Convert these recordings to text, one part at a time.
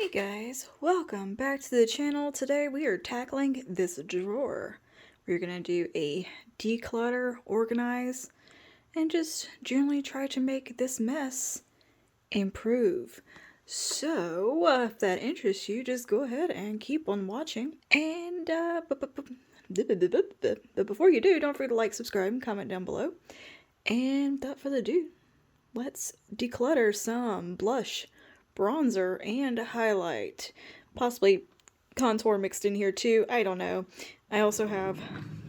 Hey guys, welcome back to the channel. Today we are tackling this drawer. We're going to do a declutter, organize, and just generally try to make this mess improve. So, if that interests you, just go ahead and keep on watching. And, but before you do, don't forget to like, subscribe, and comment down below. And without further ado, let's declutter some blush, bronzer, and highlight. Possibly contour mixed in here too. I don't know. I also have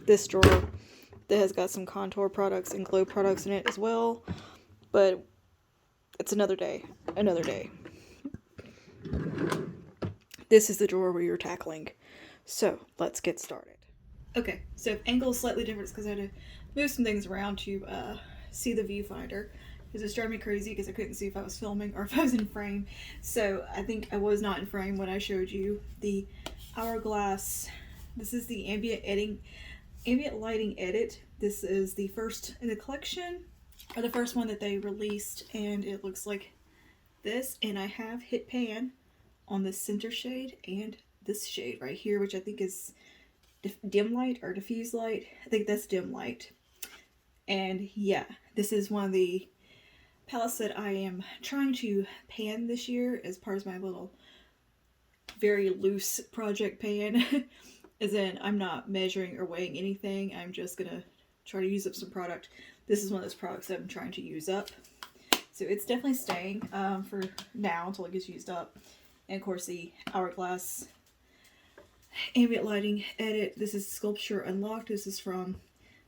this drawer that has got some contour products and glow products in it as well. But it's another day. Another day. This is the drawer we are tackling. So let's get started. Okay, so if angle is slightly different, it's because I had to move some things around to see the viewfinder. Because it's driving me crazy because I couldn't see if I was filming or if I was in frame. So I think I was not in frame when I showed you the Hourglass. This is the ambient lighting edit. This is the first in the collection, or the first one that they released, and it looks like this. And I have hit pan on the center shade and this shade right here, which I think is dim light or diffuse light. I think that's dim light. And yeah, this is one of the palettes that I am trying to pan this year as part of my little very loose project pan. As in, I'm not measuring or weighing anything. I'm just gonna try to use up some product. This is one of those products that I'm trying to use up. So it's definitely staying for now until it gets used up. And of course the Hourglass ambient lighting edit. This is Sculpture Unlocked. This is from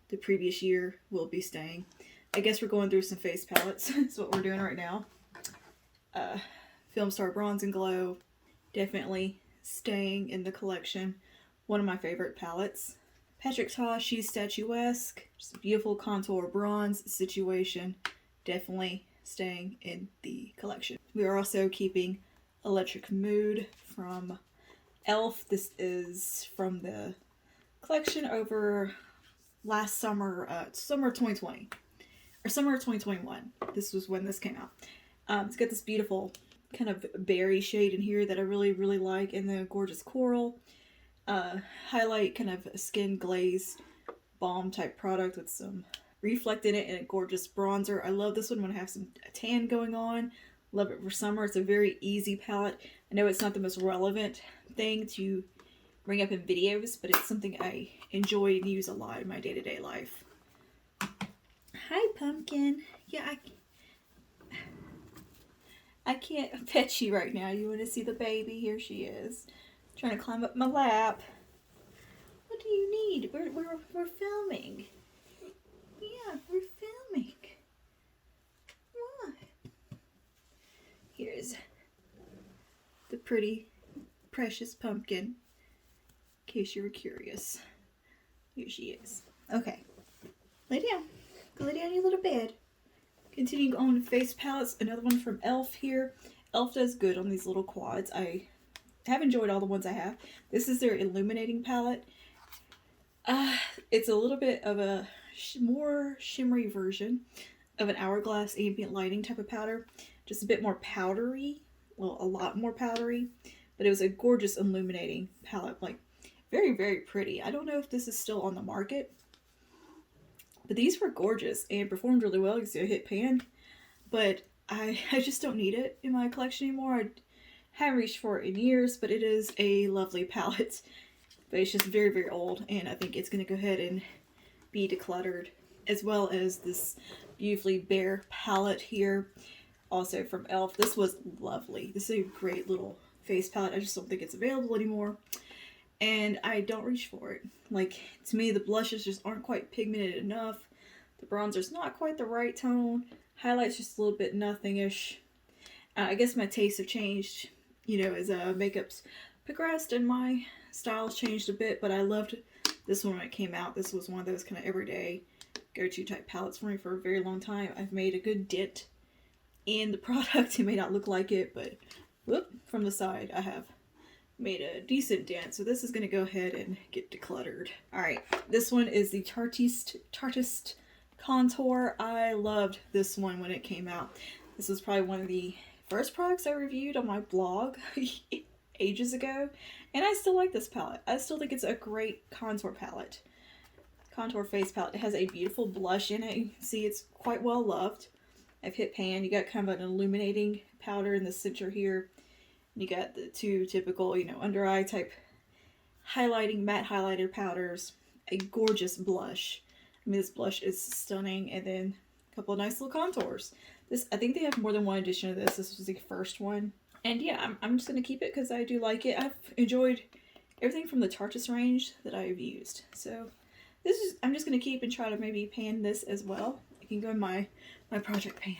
the previous year. Will be staying. I guess we're going through some face palettes. That's what we're doing right now. Film Star Bronze and Glow, definitely staying in the collection. One of my favorite palettes. Patrick Ta, She's Statuesque. Just a beautiful contour bronze situation. Definitely staying in the collection. We are also keeping Electric Mood from e.l.f. This is from the collection over last summer, summer 2020. Or summer of 2021. This was when this came out. It's got this beautiful kind of berry shade in here that I really, really like, and the gorgeous coral. Highlight, kind of a skin glaze balm type product with some reflect in it, and a gorgeous bronzer. I love this one when I have some tan going on. Love it for summer. It's a very easy palette. I know it's not the most relevant thing to bring up in videos, but it's something I enjoy and use a lot in my day-to-day life. Hi, Pumpkin. Yeah, I can't pet you right now. You want to see the baby? Here she is, trying to climb up my lap. What do you need? We're filming. Yeah, we're filming. What? Here's the pretty, precious pumpkin. In case you were curious, here she is. Okay, lay down. Go lay down in your little bed. Continuing on with face palettes, another one from e.l.f. here. e.l.f. does good on these little quads. I have enjoyed all the ones I have. This is their illuminating palette. It's a little bit of a more shimmery version of an Hourglass ambient lighting type of powder. Just a bit more powdery. Well, a lot more powdery. But it was a gorgeous illuminating palette. Like, very, very pretty. I don't know if this is still on the market. But these were gorgeous and performed really well because I hit pan. But I just don't need it in my collection anymore. I haven't reached for it in years, but it is a lovely palette. But it's just very, very old, and I think it's going to go ahead and be decluttered. As well as this beautifully bare palette here, also from e.l.f. This was lovely. This is a great little face palette. I just don't think it's available anymore. And I don't reach for it. Like, to me, the blushes just aren't quite pigmented enough. The bronzer's not quite the right tone. Highlight's just a little bit nothing-ish. I guess my tastes have changed, you know, as makeup's progressed and my style's changed a bit. But I loved this one when it came out. This was one of those kind of everyday go-to type palettes for me for a very long time. I've made a good dent in the product. It may not look like it, but whoop, from the side I have made a decent dent. So this is going to go ahead and get decluttered. Alright, this one is the Tartist Contour. I loved this one when it came out. This was probably one of the first products I reviewed on my blog ages ago, and I still like this palette. I still think it's a great contour palette. Contour face palette. It has a beautiful blush in it. You can see it's quite well loved. I've hit pan. You got kind of an illuminating powder in the center here. You got the two typical, you know, under eye type highlighting matte highlighter powders. A gorgeous blush. I mean, this blush is stunning, and then a couple of nice little contours. This, I think they have more than one edition of this. This was the first one. And yeah, I'm just going to keep it because I do like it. I've enjoyed everything from the Tartus range that I've used. So this is, I'm just going to keep and try to maybe pan this as well. It can go in my project pan.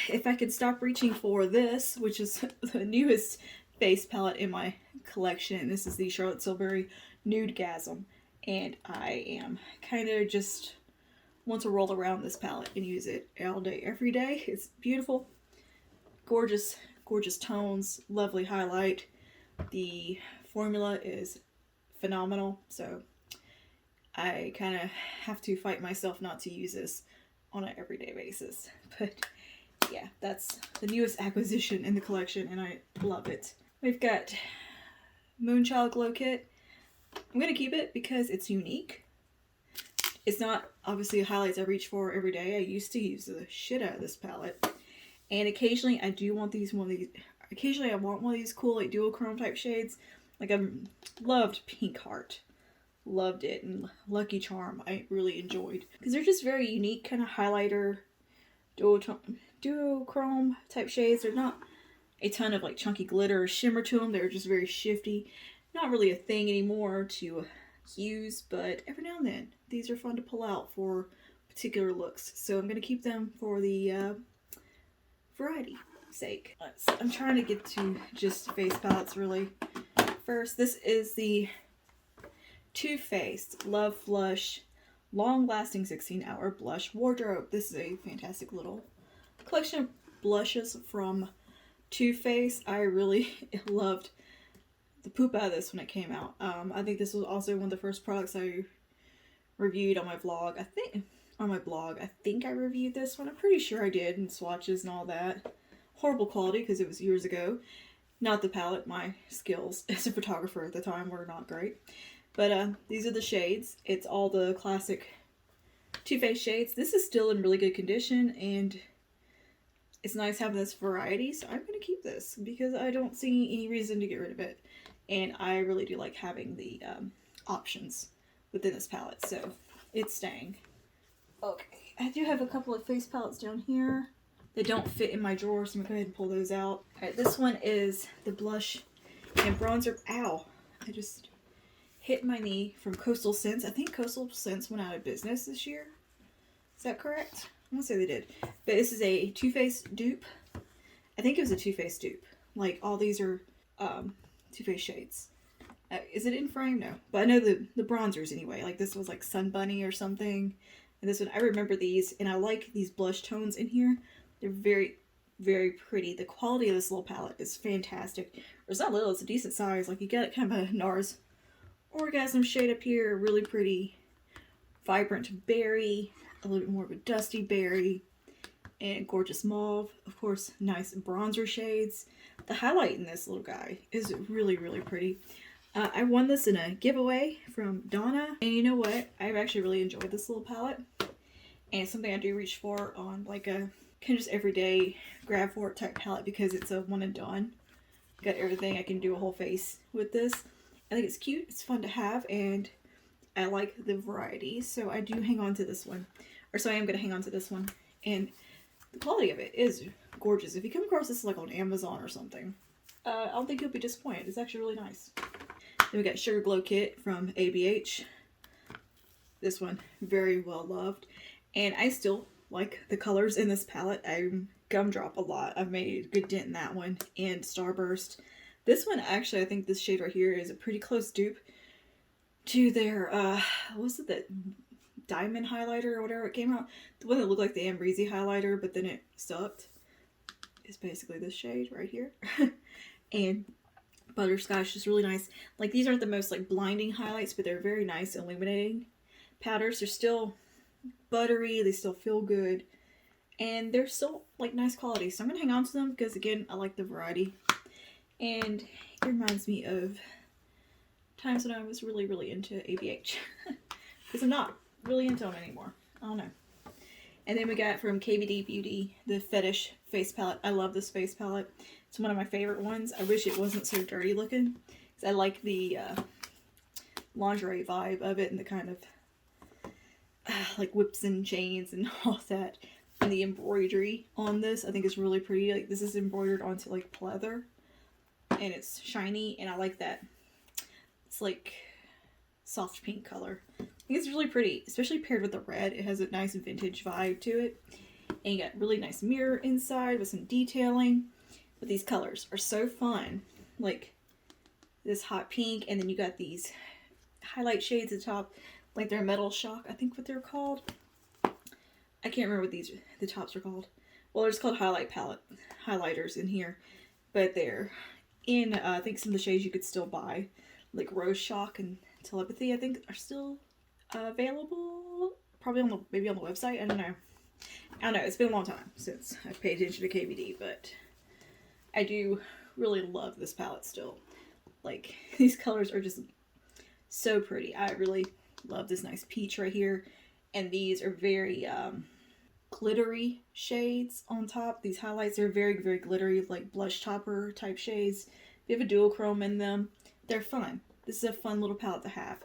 If I could stop reaching for this, which is the newest face palette in my collection. This is the Charlotte Tilbury Nudegasm. And I am kind of just want to roll around this palette and use it all day, every day. It's beautiful. Gorgeous, gorgeous tones. Lovely highlight. The formula is phenomenal. So I kind of have to fight myself not to use this on an everyday basis. But yeah, that's the newest acquisition in the collection, and I love it. We've got Moonchild Glow Kit. I'm going to keep it because it's unique. It's not obviously highlights I reach for every day. I used to use the shit out of this palette. And occasionally I do want occasionally I want one of these cool like duochrome type shades. Like I loved Pink Heart. Loved it. And Lucky Charm I really enjoyed. Because they're just very unique kind of highlighter duochrome type shades. They're not a ton of like chunky glitter or shimmer to them. They're just very shifty. Not really a thing anymore to use, but every now and then these are fun to pull out for particular looks. So I'm going to keep them for the variety sake. I'm trying to get to just face palettes really. First, this is the Too Faced Love Flush Long Lasting 16-Hour Blush Wardrobe. This is a fantastic little collection of blushes from Too Faced. I really loved the poop out of this when it came out. I think this was also one of the first products I reviewed on my vlog. I think I reviewed this one. I'm pretty sure I did, and swatches and all that. Horrible quality because it was years ago. Not the palette. My skills as a photographer at the time were not great. But these are the shades. It's all the classic Too Faced shades. This is still in really good condition, and it's nice having this variety. So I'm going to keep this because I don't see any reason to get rid of it. And I really do like having the options within this palette, so it's staying. Okay, I do have a couple of face palettes down here that don't fit in my drawer, so I'm going to go ahead and pull those out. Alright, this one is the blush and bronzer. Ow! I just hit my knee from Coastal Scents. I think Coastal Scents went out of business this year. Is that correct? I want to say they did. But this is a Too Faced dupe. I think it was a Too Faced dupe. Like, all these are Too Faced shades. Is it in frame? No. But I know the bronzers anyway. Like this was like Sun Bunny or something. And this one, I remember these. And I like these blush tones in here. They're very, very pretty. The quality of this little palette is fantastic. It's not little, it's a decent size. Like you get kind of a NARS Orgasm shade up here. Really pretty. Vibrant berry. A little bit more of a dusty berry. And gorgeous mauve. Of course, nice bronzer shades. The highlight in this little guy is really, really pretty. I won this in a giveaway from Donna. And you know what? I've actually really enjoyed this little palette. And it's something I do reach for on like a kind of just everyday grab for it type palette because it's a one and done. Got everything. I can do a whole face with this. I think it's cute. It's fun to have. And I like the variety. So I do hang on to this one. Or so I am going to hang on to this one. And the quality of it is gorgeous. If you come across this like on Amazon or something, I don't think you'll be disappointed. It's actually really nice. Then we got Sugar Glow Kit from ABH. This one, very well loved. And I still like the colors in this palette. I gumdrop a lot. I've made a good dent in that one. And Starburst. This one, actually, I think this shade right here is a pretty close dupe to their, what was it, that diamond highlighter or whatever it came out? The one that looked like the Ambreezy highlighter, but then it sucked. Is basically this shade right here. And Butterscotch is really nice. Like these aren't the most like blinding highlights, but they're very nice illuminating powders. They're still buttery, they still feel good. and they're still like nice quality. So I'm gonna hang on to them because again, I like the variety, and it reminds me of times when I was really, really into ABH because I'm not really into them anymore. I don't know. And then we got from KVD Beauty the Fetish face palette. I love this face palette. It's one of my favorite ones. I wish it wasn't so dirty looking because I like the lingerie vibe of it and the kind of like whips and chains and all that. And the embroidery on this I think is really pretty. Like this is embroidered onto like pleather and it's shiny and I like that. It's like soft pink color. I think it's really pretty, especially paired with the red. It has a nice vintage vibe to it. And you got really nice mirror inside with some detailing. But these colors are so fun. Like this hot pink, and then you got these highlight shades at the top, like they're metal shock, I think what they're called. I can't remember what the tops are called. Well, they're just called highlight palette highlighters in here, but they're in I think some of the shades you could still buy, like Rose Shock and Telepathy. I think are still available, probably on the maybe on the website. I don't know. It's been a long time since I've paid attention to KVD, but I do really love this palette still. Like these colors are just so pretty. I really love this nice peach right here, and these are very glittery shades on top. These highlights are very, very glittery, like blush topper type shades. They have a dual chrome in them. They're fun. This is a fun little palette to have.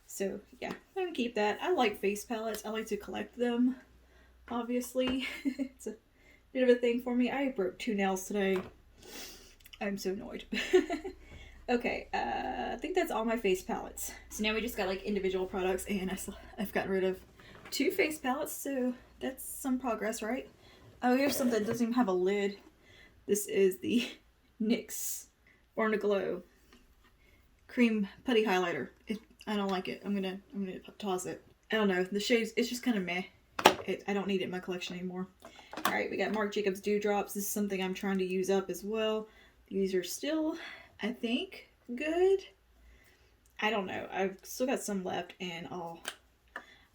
So yeah, I'm gonna keep that. I like face palettes. I like to collect them, obviously. It's a bit of a thing for me. I broke 2 nails today. I'm so annoyed. Okay, I think that's all my face palettes. So now we just got like individual products, and I've gotten rid of 2 face palettes, so that's some progress, right? Oh, here's something that doesn't even have a lid. This is the NYX Born to Glow Cream Putty Highlighter. I don't like it. I'm gonna toss it. I don't know. The shades, it's just kind of meh. I don't need it in my collection anymore. All right, we got Marc Jacobs Dewdrops. This is something I'm trying to use up as well. These are still, I think, good. I don't know. I've still got some left, and I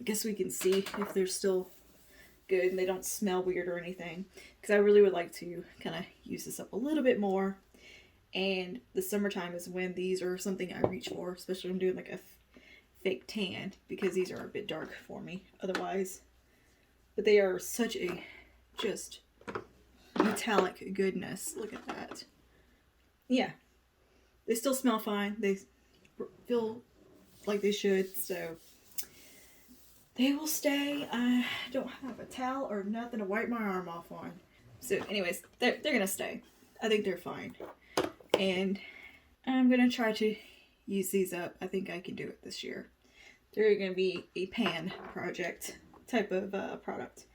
guess we can see if they're still good and they don't smell weird or anything. Because I really would like to kind of use this up a little bit more. And the summertime is when these are something I reach for, especially when I'm doing like a fake tan, because these are a bit dark for me otherwise. But they are such a just metallic goodness. Look at that. Yeah. They still smell fine. They feel like they should, so they will stay. I don't have a towel or nothing to wipe my arm off on. So anyways, they're gonna stay. I think they're fine. And I'm gonna try to use these up. I think I can do it this year. They're gonna be a pan project type of product.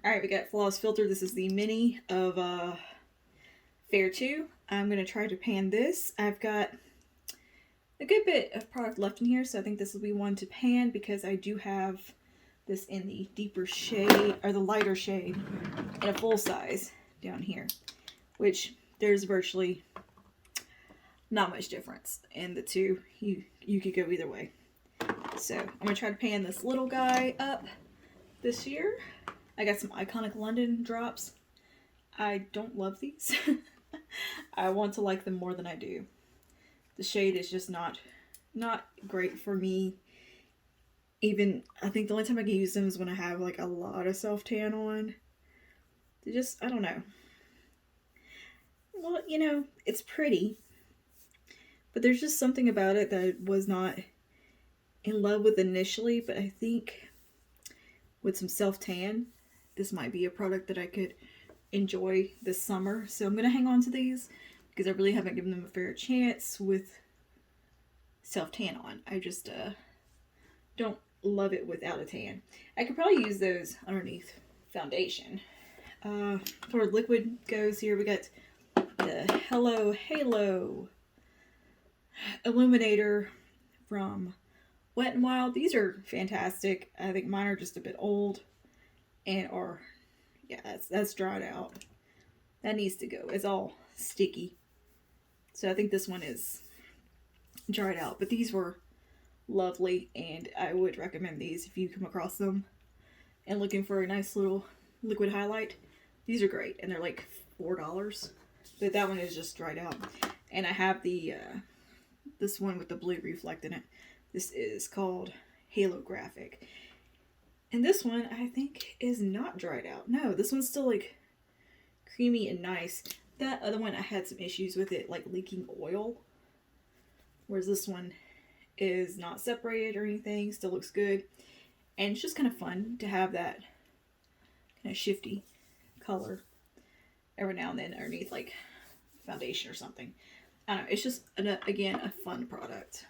Alright, we got Flawless Filter. This is the mini of Fair 2. I'm gonna try to pan this. I've got a good bit of product left in here, so I think this will be one to pan because I do have this in the deeper shade, or the lighter shade, in a full size down here, which there's virtually not much difference in the two. You could go either way. So I'm gonna try to pan this little guy up this year. I got some Iconic London drops. I don't love these. I want to like them more than I do. The shade is just not great for me. Even, I think the only time I can use them is when I have like a lot of self-tan on. They just, I don't know. Well, you know, it's pretty. But there's just something about it that I was not in love with initially. But I think with some self-tan, this might be a product that I could enjoy this summer. So I'm going to hang on to these because I really haven't given them a fair chance with self-tan on. I just don't love it without a tan. I could probably use those underneath foundation. For liquid goes here, we got the Hello Halo Illuminator from Wet n Wild. These are fantastic. I think mine are just a bit old and are, yeah, that's dried out. That needs to go. It's all sticky. So I think this one is dried out, but these were lovely, and I would recommend these if you come across them and looking for a nice little liquid highlight. These are great, and they're like $4. But that one is just dried out. And I have the this one with the blue reflect in it. This is called Halographic. And this one, I think, is not dried out. No, this one's still, like, creamy and nice. That other one, I had some issues with it, like, leaking oil. Whereas this one is not separated or anything. Still looks good. And it's just kind of fun to have that kind of shifty color every now and then underneath, like, foundation or something. I don't know. It's just, again, a fun product.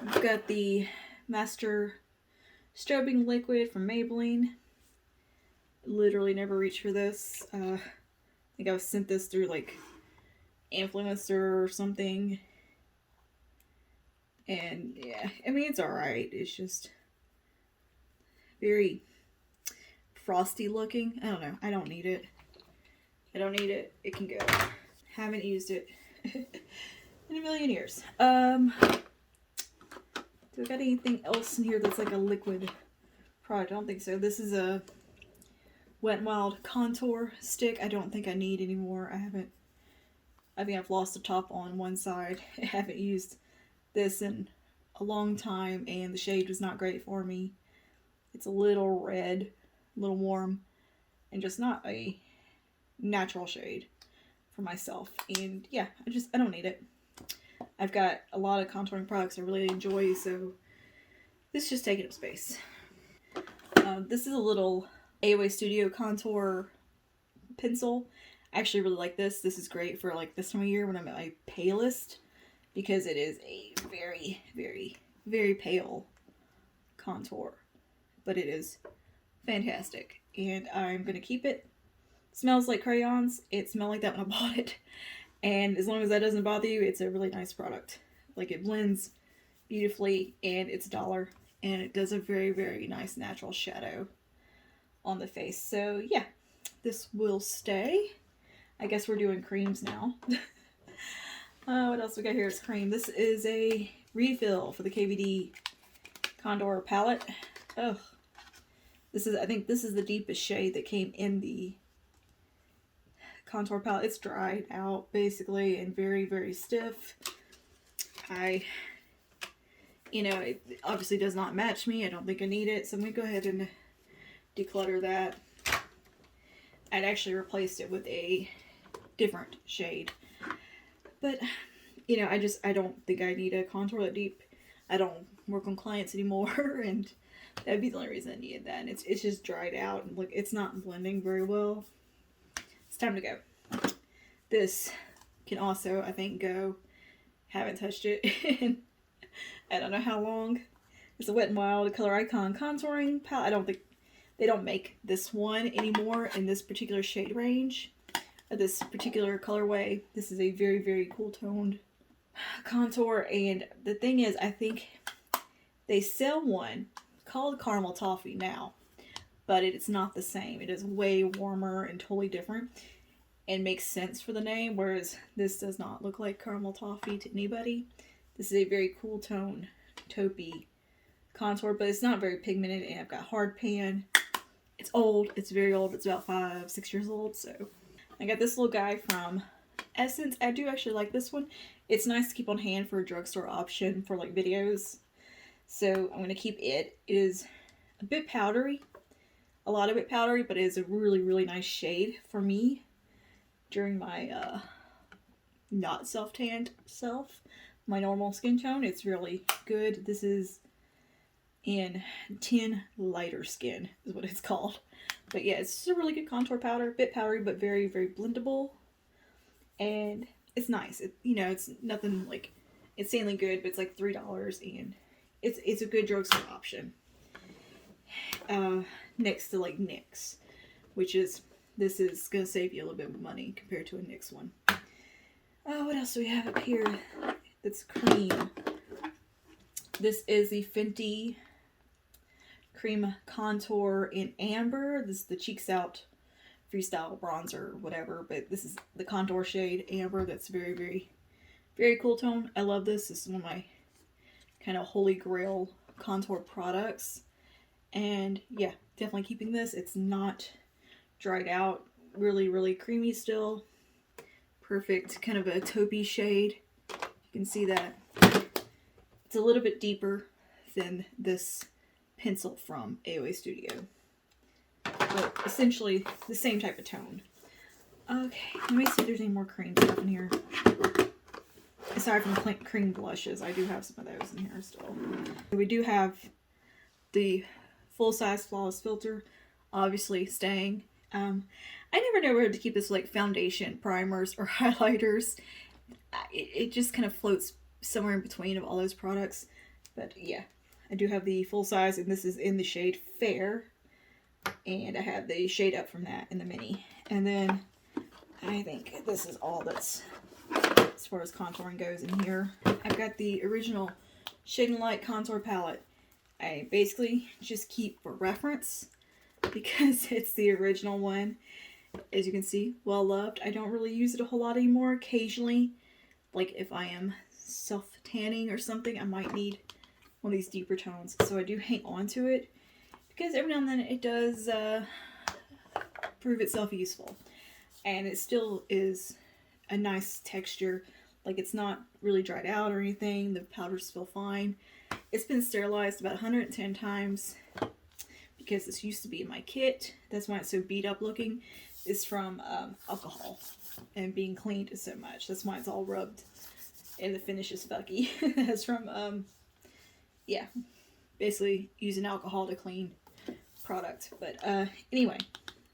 I've got the Master Strobing Liquid from Maybelline. Literally never reached for this. I think I was sent this through like influencer or something. And yeah, I mean, it's alright. It's just very frosty looking. I don't know. I don't need it. I don't need it. It can go. Haven't used it in a million years. Do I got anything else in here that's like a liquid product? I don't think so. This is a Wet n Wild contour stick. I don't think I need anymore. I think I've lost the top on one side. I haven't used this in a long time, and the shade was not great for me. It's a little red, a little warm, and just not a natural shade for myself. And yeah, I don't need it. I've got a lot of contouring products I really enjoy, so this is just taking up space. This is a little AOA Studio contour pencil. I actually really like this. This is great for like this time of year when I'm at my palest, because it is a very, very, very pale contour. But it is fantastic, and I'm going to keep it. It smells like crayons. It smelled like that when I bought it. And as long as that doesn't bother you, it's a really nice product. Like, it blends beautifully, and it's $1, and it does a very, very nice natural shadow on the face. So yeah, this will stay. I guess we're doing creams now. What else we got here is cream. This is a refill for the KVD Condor palette. Oh, I think this is the deepest shade that came in the contour palette. It's dried out basically and very, very stiff. It obviously does not match me. I don't think I need it, so I'm gonna go ahead and declutter that. I'd actually replaced it with a different shade, but I don't think I need a contour that deep. I don't work on clients anymore, and that'd be the only reason I needed that. And it's just dried out, and look, it's not blending very well. It's time to go. This can also, I think, go. Haven't touched it in I don't know how long. It's a Wet n Wild Color Icon contouring palette. I don't think they don't make this one anymore in this particular shade range, or this particular colorway. This is a very, very cool toned contour, and the thing is, I think they sell one called Caramel Toffee now, but it's not the same. It is way warmer and totally different, and makes sense for the name, whereas this does not look like Caramel Toffee to anybody. This is a very cool tone, taupey contour, but it's not very pigmented, and I've got hard pan. It's old. It's very old. It's about 5-6 years old, so. I got this little guy from Essence. I do actually like this one. It's nice to keep on hand for a drugstore option for like videos. So I'm going to keep it. It is a bit powdery. A lot of it powdery, but it is a really, really nice shade for me during my not self-tanned self. My normal skin tone. It's really good. This is in 10 lighter skin is what it's called. But yeah, it's just a really good contour powder. A bit powdery, but very, very blendable. And it's nice. It's nothing like insanely good, but it's like $3, and it's a good drugstore option. Next to like NYX, which is, this is going to save you a little bit of money compared to a NYX one. What else do we have up here? That's cream. This is the Fenty Cream Contour in Amber. This is the Cheeks Out Freestyle Bronzer, whatever, but this is the contour shade Amber. That's very, very, very cool tone. I love this. This is one of my kind of holy grail contour products. And yeah, definitely keeping this. It's not dried out, really creamy still. Perfect, kind of a taupey shade. You can see that. It's a little bit deeper than this pencil from AOA Studio, but essentially the same type of tone. Okay, let me see if there's any more cream stuff in here. Aside from the cream blushes, I do have some of those in here still. We do have the full-size flawless filter, obviously staying. I never know where to keep this, like foundation, primers, or highlighters. It just kind of floats somewhere in between of all those products. But yeah, I do have the full size, and this is in the shade Fair. And I have the shade up from that in the mini. And then I think this is all that's, as far as contouring goes, in here. I've got the original Shade and Light contour palette. I basically just keep for reference because it's the original one. As you can see, well loved. I don't really use it a whole lot anymore. Occasionally, like if I am self-tanning or something, I might need one of these deeper tones. So I do hang on to it because every now and then it does prove itself useful. And it still is a nice texture. Like, it's not really dried out or anything. The powder's still fine. It's been sterilized about 110 times because this used to be in my kit. That's why it's so beat up looking. It's from alcohol and being cleaned so much. That's why it's all rubbed and the finish is fucky. That's from, yeah, basically using alcohol to clean product. But anyway,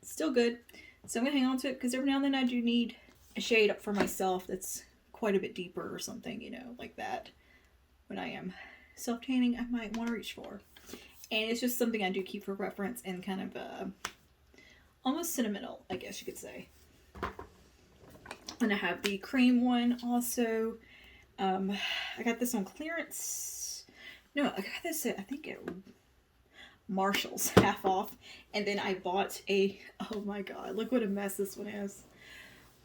still good. So I'm going to hang on to it because every now and then I do need a shade up for myself that's quite a bit deeper or something, you know, like that. When I am self-tanning, I might want to reach for. And it's just something I do keep for reference and kind of almost sentimental, I guess you could say. And I have the cream one also. I got this on clearance. No, I got this at, I think, at Marshall's, half off. And then I bought a, oh my god, look what a mess this one is.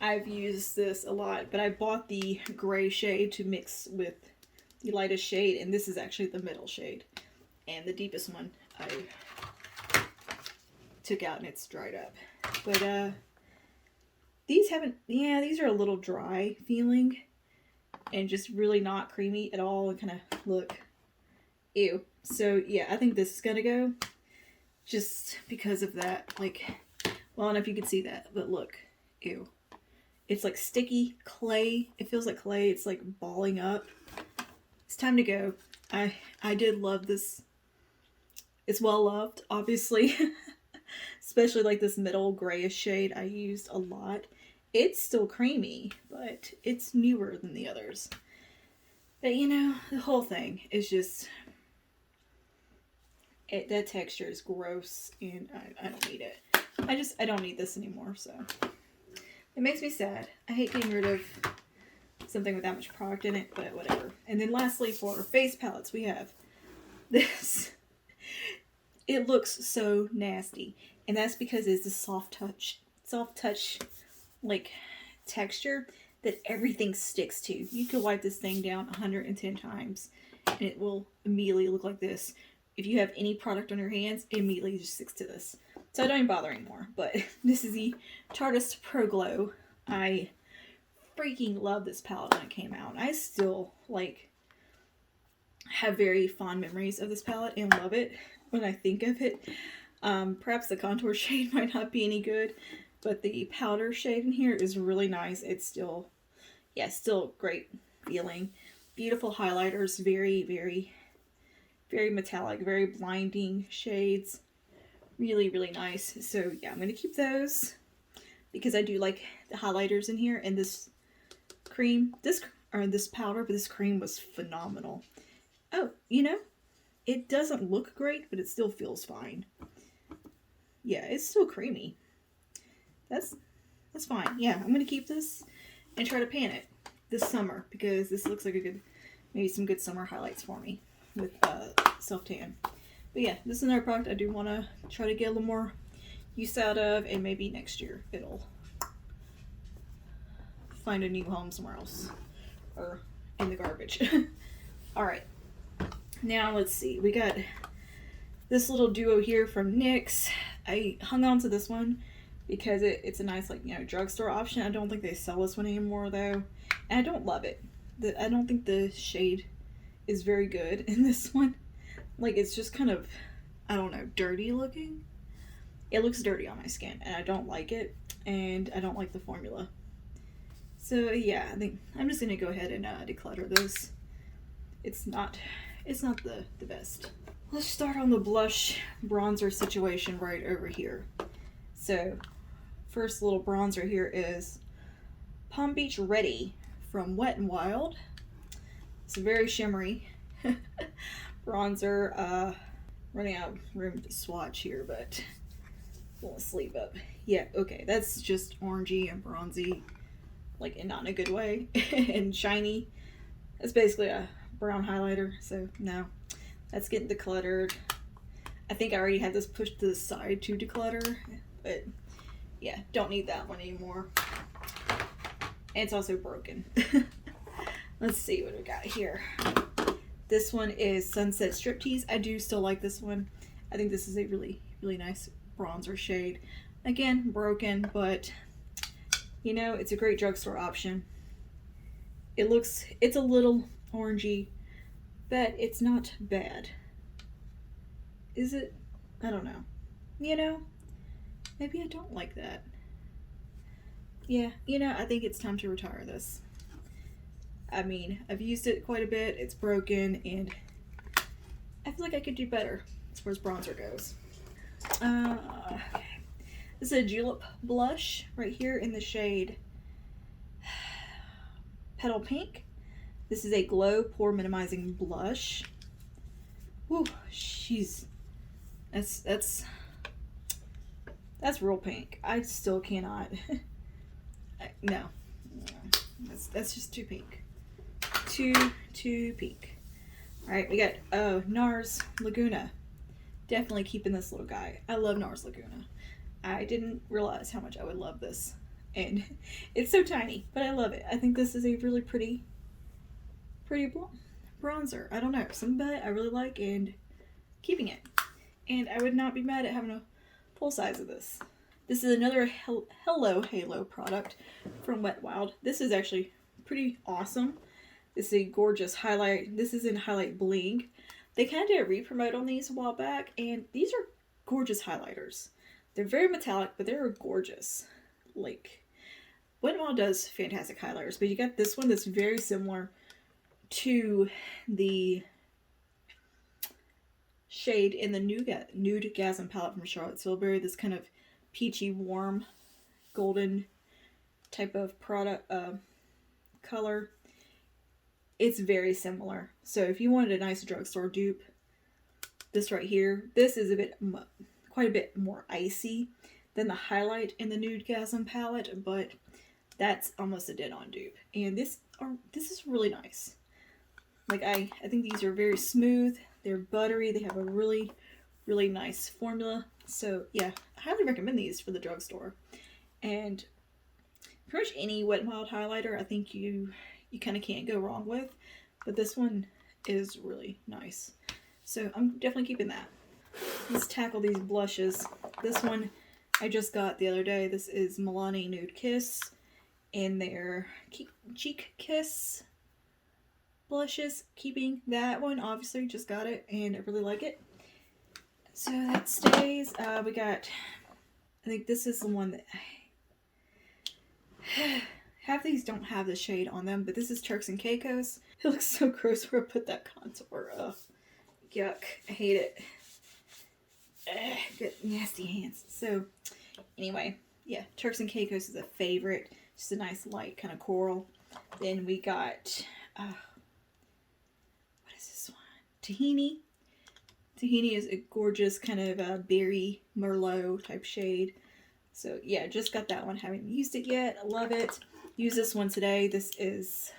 I've used this a lot, but I bought the gray shade to mix with the lightest shade, and this is actually the middle shade. And the deepest one I took out and it's dried up. But these haven't, yeah, these are a little dry feeling and just really not creamy at all and kind of look, ew. So yeah, I think this is gonna go just because of that. Like, well, I don't know if you can see that, but look, ew. It's like sticky clay. It feels like clay. It's like balling up. It's time to go. I did love this. It's well loved, obviously. Especially like this middle grayish shade I used a lot. It's still creamy, but it's newer than the others. But you know, the whole thing is just, that texture is gross and I don't need it. I don't need this anymore, so. It makes me sad. I hate getting rid of something with that much product in it, but whatever. And then lastly, for face palettes, we have this. It looks so nasty. And that's because it's a soft touch, like, texture that everything sticks to. You could wipe this thing down 110 times and it will immediately look like this. If you have any product on your hands, it immediately just sticks to this. So I don't even bother anymore. But this is the Tarteist Pro Glow. I freaking love this palette when it came out. I still, like, have very fond memories of this palette and love it when I think of it. Perhaps the contour shade might not be any good, but the powder shade in here is really nice. It's still, yeah, still great feeling. Beautiful highlighters, very metallic, very blinding shades. Really nice. So yeah, I'm going to keep those because I do like the highlighters in here. And this cream, this powder, but this cream was phenomenal. Oh, you know, it doesn't look great, but it still feels fine. Yeah, it's still creamy. That's fine. Yeah, I'm going to keep this and try to pan it this summer because this looks like a good, maybe some good summer highlights for me with self-tan. But yeah, this is another product I do want to try to get a little more use out of, and maybe next year it'll find a new home somewhere else or in the garbage. Alright, now let's see. We got this little duo here from NYX. I hung on to this one because it's a nice, like, you know, drugstore option. I don't think they sell this one anymore though, and I don't love it. I don't think the shade is very good in this one. Like, it's just kind of, I don't know, dirty looking. It looks dirty on my skin, and I don't like it, and I don't like the formula. So yeah, I think I'm just gonna go ahead and declutter this. It's not the best. Let's start on the blush bronzer situation right over here. So first little bronzer here is Palm Beach Ready from Wet n Wild. It's a very shimmery bronzer. Running out of room to swatch here, but we'll sleeve up. Yeah, okay, that's just orangey and bronzy, like, and not in a good way, and shiny. It's basically a brown highlighter, so no, that's getting decluttered. I think I already had this pushed to the side to declutter, but yeah, don't need that one anymore. And it's also broken. Let's see what we got here. This one is Sunset Striptease. I do still like this one. I think this is a really, really nice bronzer shade. Again, broken, but you know, it's a great drugstore option. It's a little orangey, but it's not bad. Is it? I don't know. You know, maybe I don't like that. Yeah, you know, I think it's time to retire this. I mean, I've used it quite a bit, it's broken, and I feel like I could do better as far as bronzer goes. Okay. This is a Julep blush right here in the shade Petal Pink. This is a glow pore minimizing blush. Woo, that's real pink. I still cannot. No, that's just too pink. Too pink. All right, we got NARS Laguna. Definitely keeping this little guy. I love NARS Laguna. I didn't realize how much I would love this, and it's so tiny, but I love it. I think this is a really pretty bronzer. I don't know, something about it I really like, and keeping it. And I would not be mad at having a full size of this. This is another Hello Halo product from Wet n Wild. This is actually pretty awesome. This is a gorgeous highlight. This is in Highlight Bling. They kind of did a re-promote on these a while back, and these are gorgeous highlighters. They're very metallic, but they're gorgeous. Like, Wet n Wild does fantastic highlighters, but you got this one that's very similar to the shade in the Nude Gasm palette from Charlotte Tilbury. This kind of peachy, warm, golden type of product color. It's very similar. So if you wanted a nice drugstore dupe, this right here, this is quite a bit more icy than the highlight in the Nude Gasm palette, but that's almost a dead-on dupe. And this is really nice. Like, I think these are very smooth. They're buttery. They have a really, really nice formula. So yeah, I highly recommend these for the drugstore. And pretty much any Wet n Wild highlighter, I think you kind of can't go wrong with. But this one is really nice. So I'm definitely keeping that. Let's tackle these blushes. This one I just got the other day. This is Milani Nude Kiss in their Cheek Kiss blushes. Keeping that one, obviously, just got it and I really like it. So that stays. We got, I think this is the one that half these don't have the shade on them, but this is Turks and Caicos. It looks so gross where I put that contour. Yuck. I hate it. Good nasty hands. So anyway, yeah, Turks and Caicos is a favorite. Just a nice light kind of coral. Then we got what is this one? Tahini. Tahini is a gorgeous kind of berry Merlot type shade. So yeah, just got that one. Haven't used it yet. I love it. Use this one today. This is,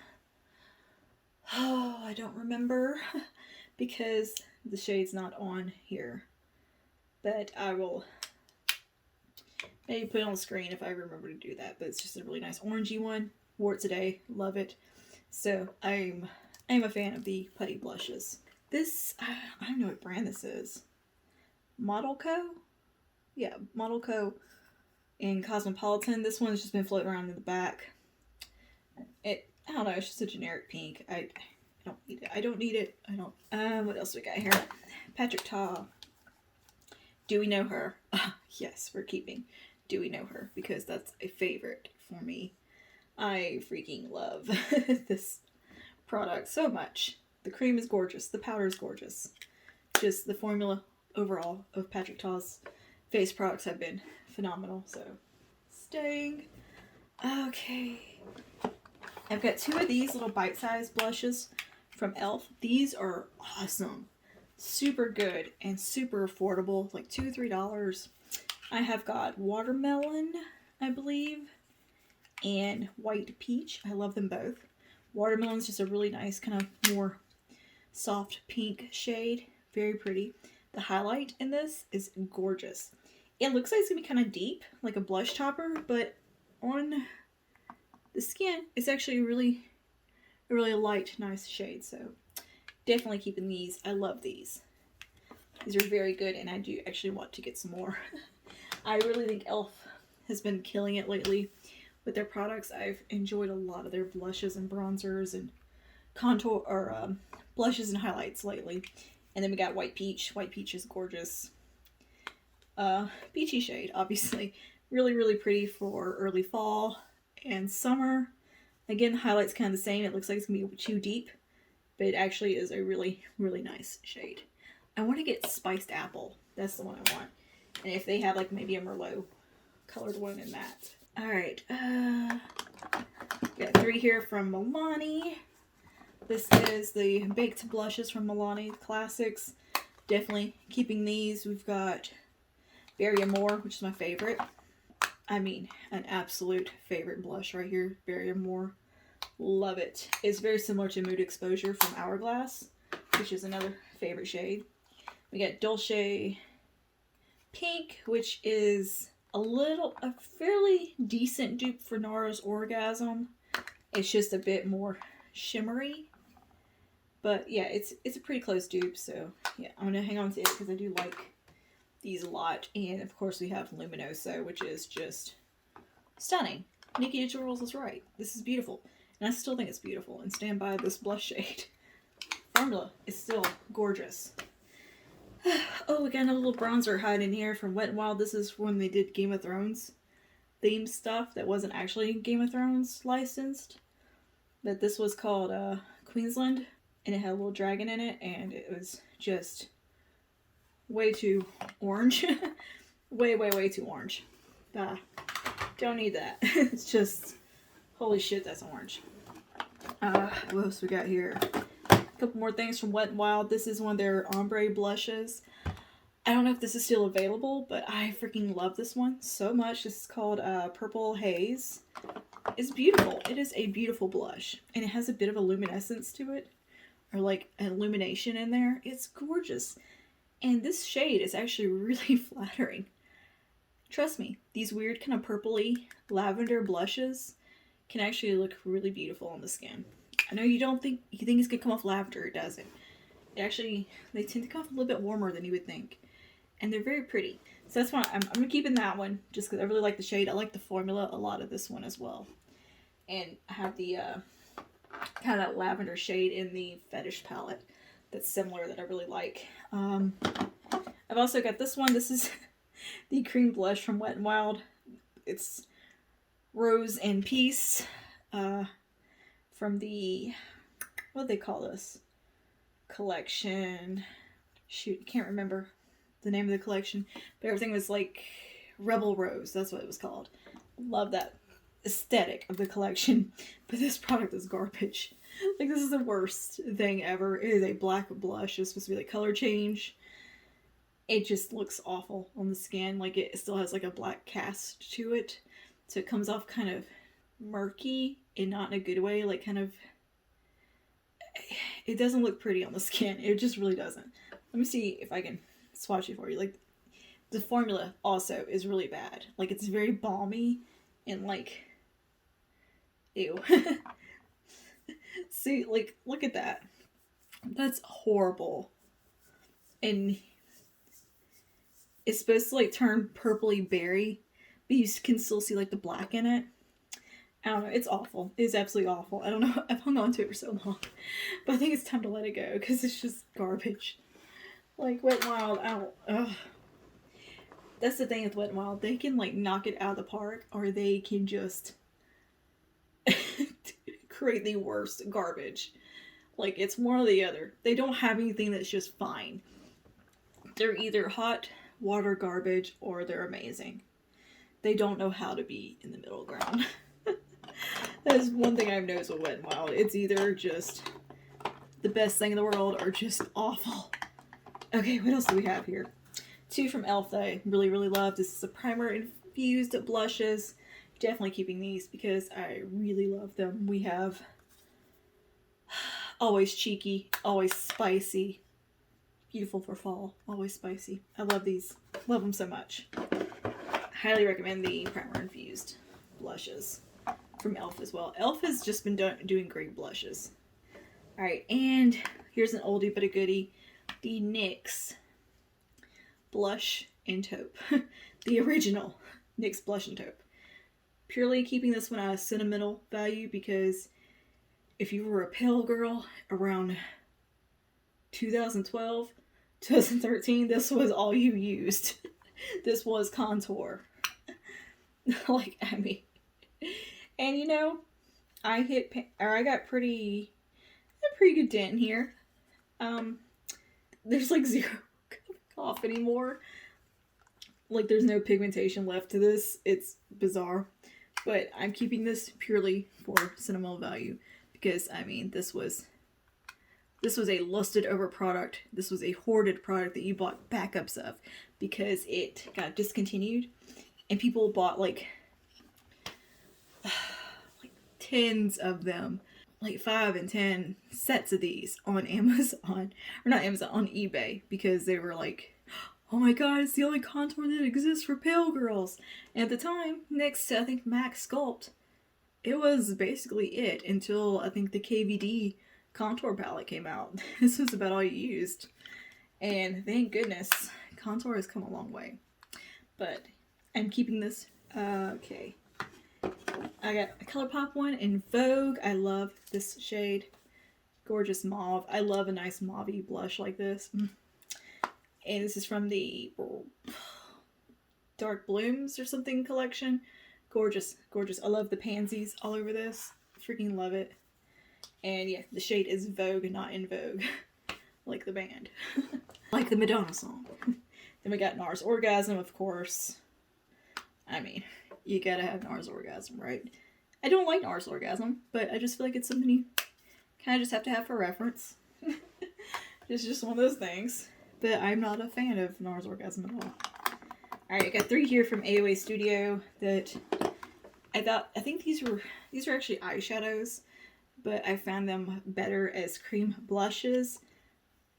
oh, I don't remember because the shade's not on here. But I will maybe put it on the screen if I remember to do that. But it's just a really nice orangey one. Wore it today. Love it. So I'm a fan of the putty blushes. This, I don't know what brand this is. Model Co? Yeah, Model Co. in Cosmopolitan. This one's just been floating around in the back. I don't know, it's just a generic pink. I don't need it. I don't need it. I don't. What else we got here? Patrick Ta. Do we know her? Yes, we're keeping Do We Know Her because that's a favorite for me. I freaking love this product so much. The cream is gorgeous. The powder is gorgeous. Just the formula overall of Patrick Ta's face products have been phenomenal. So, staying. Okay. I've got 2 of these little bite-sized blushes from e.l.f. These are awesome. Super good and super affordable. Like $2 to $3. I have got watermelon, I believe, and white peach. I love them both. Watermelon's just a really nice kind of more soft pink shade. Very pretty. The highlight in this is gorgeous. It looks like it's going to be kind of deep, like a blush topper, but on the skin, it's actually a really light, nice shade. So definitely keeping these. I love these. These are very good, and I do actually want to get some more. I really think e.l.f. has been killing it lately with their products. I've enjoyed a lot of their blushes and bronzers and contour or blushes and highlights lately. And then we got white peach. White peach is gorgeous. Peachy shade, obviously. Really pretty for early fall and summer. Again, the highlight's kind of the same. It looks like it's going to be too deep, but it actually is a really nice shade. I want to get spiced apple. That's the one I want. And if they have like maybe a Merlot colored one in that. Alright, got 3 here from Milani. This is the Baked Blushes from Milani Classics. Definitely keeping these. We've got Berry Amore, which is my favorite. I mean, an absolute favorite blush right here. Berry Amore. Love it. It's very similar to Mood Exposure from Hourglass, which is another favorite shade. We got Dolce Pink, which is a fairly decent dupe for Nara's Orgasm. It's just a bit more shimmery. But yeah, it's a pretty close dupe, so yeah, I'm going to hang on to it because I do like these a lot. And of course we have Luminoso, which is just stunning. Nikki Tutorials is right. This is beautiful. And I still think it's beautiful, and stand by this blush shade. Formula is still gorgeous. Oh, we got another little bronzer hiding here from Wet n Wild. This is when they did Game of Thrones themed stuff that wasn't actually Game of Thrones licensed. But this was called Queensland, and it had a little dragon in it, and it was just way too orange. way too orange. Don't need that. It's just, holy shit, that's orange. What else we got here? A couple more things from Wet n Wild. This is one of their ombre blushes. I don't know if this is still available, but I freaking love this one so much. This is called Purple Haze. It's beautiful. It is a beautiful blush, and it has a bit of a luminescence to it, or like an illumination in there. It's gorgeous, and this shade is actually really flattering. Trust me, these weird kind of purpley lavender blushes can actually look really beautiful on the skin. I know you think it's gonna come off lavender. It doesn't. It actually, they tend to come off a little bit warmer than you would think, and they're very pretty. So that's why I'm keeping that one, just because I really like the shade. I like the formula a lot of this one as well, and I have the kind of that lavender shade in the Fetish palette that's similar that I really like. I've also got this one. This is the cream blush from Wet n Wild. It's Rose and Peace from the, what do they call this? Collection. Shoot, can't remember the name of the collection, but everything was like Rebel Rose. That's what it was called. Love that aesthetic of the collection, but this product is garbage. Like, this is the worst thing ever. It is a black blush. It's supposed to be like color change. It just looks awful on the skin. Like, it still has like a black cast to it, so it comes off kind of murky and not in a good way. Like, kind of, it doesn't look pretty on the skin. It just really doesn't. Let me see if I can swatch it for you. Like, the formula also is really bad. Like, it's very balmy and like, ew. See, like, look at that. That's horrible. And it's supposed to like turn purpley berry, but you can still see like the black in it. I don't know. It's awful. It's absolutely awful. I don't know. I've hung on to it for so long, but I think it's time to let it go because it's just garbage. Like Wet n Wild, ugh. That's the thing with Wet n Wild. They can like knock it out of the park, or they can just create the worst garbage. Like, it's one or the other. They don't have anything that's just fine. They're either hot water garbage or they're amazing. They don't know how to be in the middle ground. That is one thing I've noticed with Wet n Wild. It's either just the best thing in the world or just awful. Okay, what else do we have here? Two from e.l.f. that I really, really love. This is a primer infused blushes. Definitely keeping these because I really love them. We have always cheeky, always spicy. Beautiful for fall, always spicy. I love these. Love them so much. Highly recommend the primer infused blushes from e.l.f. as well. e.l.f. has just been doing great blushes. Alright, and here's an oldie but a goodie. The NYX Blush and Taupe. The original NYX Blush and Taupe. Purely keeping this one at a sentimental value because if you were a pale girl around 2012, 2013, this was all you used. This was contour. Like, I mean, and you know, I got a pretty good dent here. There's like zero off anymore. Like, there's no pigmentation left to this. It's bizarre, but I'm keeping this purely for sentimental value because I mean, this was a lusted over product. This was a hoarded product that you bought backups of because it got discontinued and people bought like tens of them, like 5 and 10 sets of these on Amazon, or not Amazon, on eBay, because they were like, oh my god, it's the only contour that exists for pale girls. And at the time, next to I think MAC Sculpt, it was basically it until I think the KVD contour palette came out. This was about all you used. And thank goodness, contour has come a long way. But I'm keeping this. Okay. I got a ColourPop one in Vogue. I love this shade. Gorgeous mauve. I love a nice mauve-y blush like this. And this is from the Dark Blooms or something collection. Gorgeous, gorgeous. I love the pansies all over this. Freaking love it. And yeah, the shade is Vogue, not In Vogue. Like the band. Like the Madonna song. Then we got NARS Orgasm, of course. I mean, you gotta have NARS Orgasm, right? I don't like NARS Orgasm, but I just feel like it's something you kind of just have to have for reference. It's just one of those things. But I'm not a fan of NARS Orgasm at all. Alright, I got 3 here from AOA Studio that I think these were actually eyeshadows, but I found them better as cream blushes.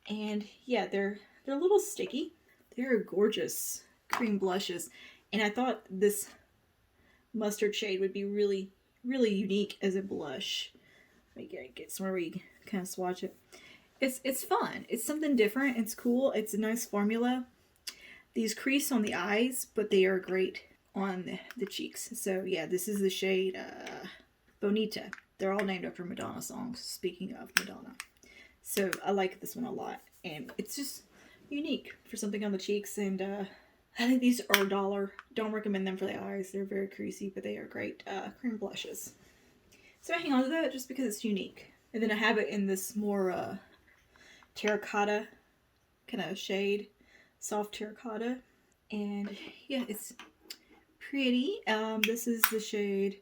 And yeah, they're a little sticky. They're gorgeous cream blushes. And I thought this mustard shade would be really, really unique as a blush. Let me get somewhere where you kind of swatch it. It's fun. It's something different. It's cool. It's a nice formula. These crease on the eyes, but they are great on the cheeks. So yeah, this is the shade Bonita. They're all named after Madonna songs, speaking of Madonna. So I like this one a lot. And it's just unique for something on the cheeks. And I think these are $1. Don't recommend them for the eyes. They're very creasy, but they are great cream blushes. So I hang on to that just because it's unique. And then I have it in this more terracotta kind of shade. Soft terracotta. And yeah, it's pretty. This is the shade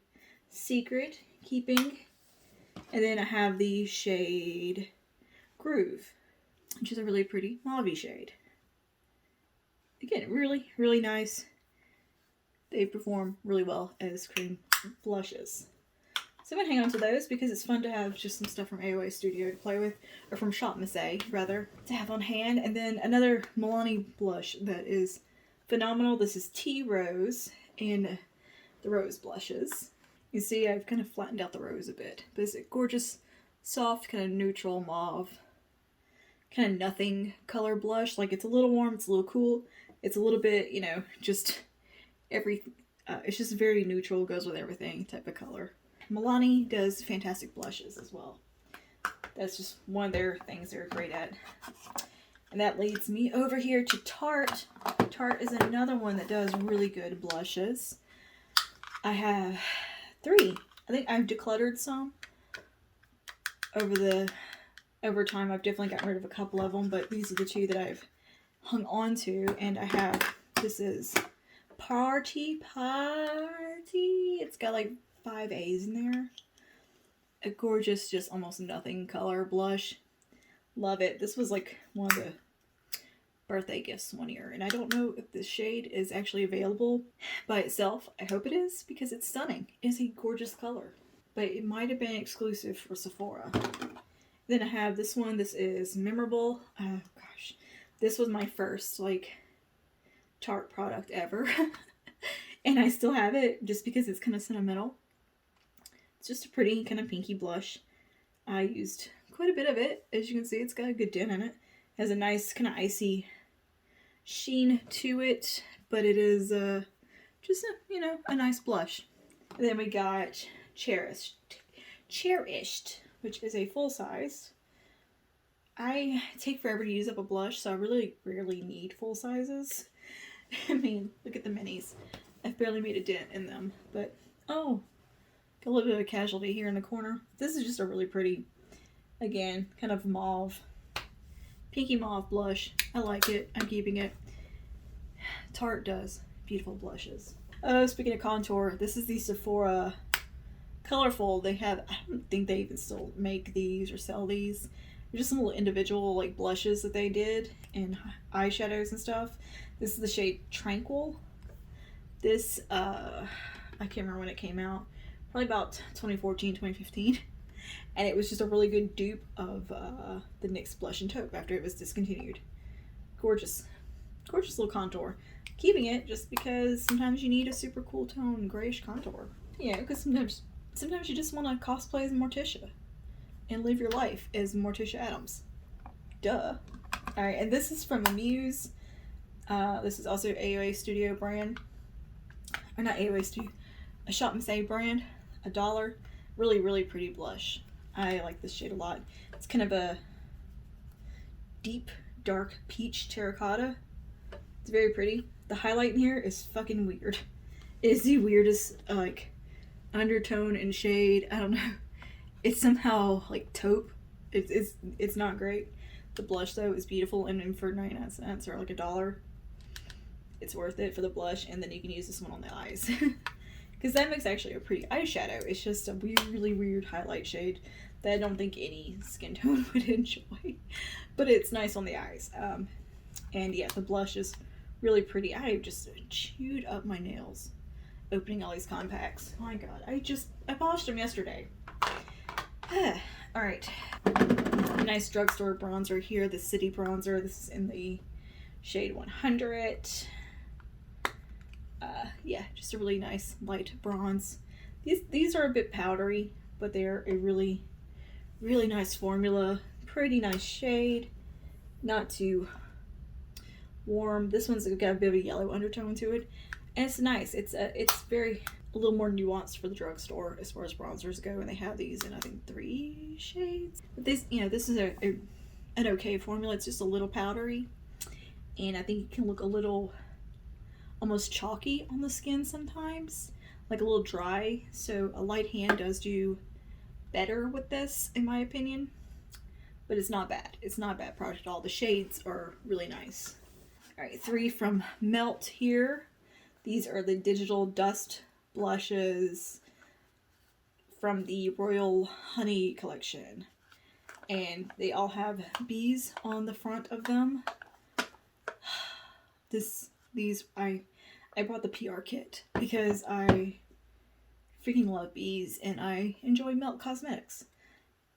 Secret Keeping. And then I have the shade Groove, which is a really pretty mauve shade. Again, really, really nice. They perform really well as cream blushes. So I'm going to hang on to those because it's fun to have just some stuff from AOA Studio to play with, or from Shop Miss A, rather, to have on hand. And then another Milani blush that is phenomenal. This is Tea Rose in the Rose blushes. You see I've kind of flattened out the rose a bit, but it's a gorgeous, soft, kind of neutral mauve, kind of nothing color blush. Like, it's a little warm, it's a little cool. It's a little bit, you know, just It's just very neutral, goes with everything type of color. Milani does fantastic blushes as well. That's just one of their things they're great at. And that leads me over here to Tarte. Tarte is another one that does really good blushes. I have 3. I think I've decluttered some over time. I've definitely gotten rid of a couple of them, but these are the 2 that I've hung on to. And I have, this is Party. It's got like 5 A's in there. A gorgeous, just almost nothing color blush. Love it. This was like one of the birthday gifts one year, and I don't know if this shade is actually available by itself. I hope it is, because it's stunning. It's a gorgeous color, but it might have been exclusive for Sephora. Then I have this one. This is Memorable. Oh gosh, this was my first like Tarte product ever. And I still have it just because it's kind of sentimental. It's just a pretty kind of pinky blush. I used quite a bit of it. As you can see, it's got a good dent in it. It has a nice kind of icy sheen to it, but it is just a nice blush. And then we got Cherished, which is a full size. I take forever to use up a blush, so I really rarely need full sizes. I mean, look at the minis. I've barely made a dent in them, but oh, got a little bit of a casualty here in the corner. This is just a really pretty, again, kind of mauve, pinky mauve blush. I like it. I'm keeping it. Tarte does beautiful blushes. Oh, speaking of contour, this is the Sephora Colorful. They have, I don't think they even still make these or sell these. They're just some little individual like blushes that they did in eyeshadows and stuff. This is the shade Tranquil. This, I can't remember when it came out. Probably about 2014, 2015. And it was just a really good dupe of the NYX Blush and Taupe after it was discontinued. Gorgeous. Gorgeous little contour. Keeping it just because sometimes you need a super cool tone grayish contour. Yeah, because sometimes you just want to cosplay as Morticia and live your life as Morticia Adams. Duh. Alright, and this is from Amuse. This is also AOA Studio brand. Or not AOA Studio. A Shop and Save brand. $1. Really, really pretty blush. I like this shade a lot. It's kind of a deep, dark peach terracotta. It's very pretty. The highlight in here is fucking weird. It is the weirdest, like, undertone and shade. I don't know. It's somehow, like, taupe. It's not great. The blush, though, is beautiful, and for 99 cents or, like, $1, it's worth it for the blush, and then you can use this one on the eyes. Because that makes actually a pretty eyeshadow. It's just a really weird highlight shade that I don't think any skin tone would enjoy. But it's nice on the eyes. And yeah, the blush is really pretty. I just chewed up my nails opening all these compacts. Oh my god, I polished them yesterday. Alright. Nice drugstore bronzer here, the City bronzer. This is in the shade 100. Yeah, just a really nice light bronze. These are a bit powdery, but they're a really nice formula. Pretty nice shade. Not too warm. This one's got a bit of a yellow undertone to it, and it's nice. It's a little more nuanced for the drugstore as far as bronzers go, and they have these in I think 3 shades. But this is an okay formula. It's just a little powdery, and I think it can look a little almost chalky on the skin sometimes, like a little dry. So a light hand does do better with this, in my opinion. But it's not bad. It's not a bad product at all. The shades are really nice. Alright, 3 from Melt here. These are the Digital Dust blushes from the Royal Honey collection. And they all have bees on the front of them. I brought the PR kit because I freaking love bees and I enjoy Melt Cosmetics.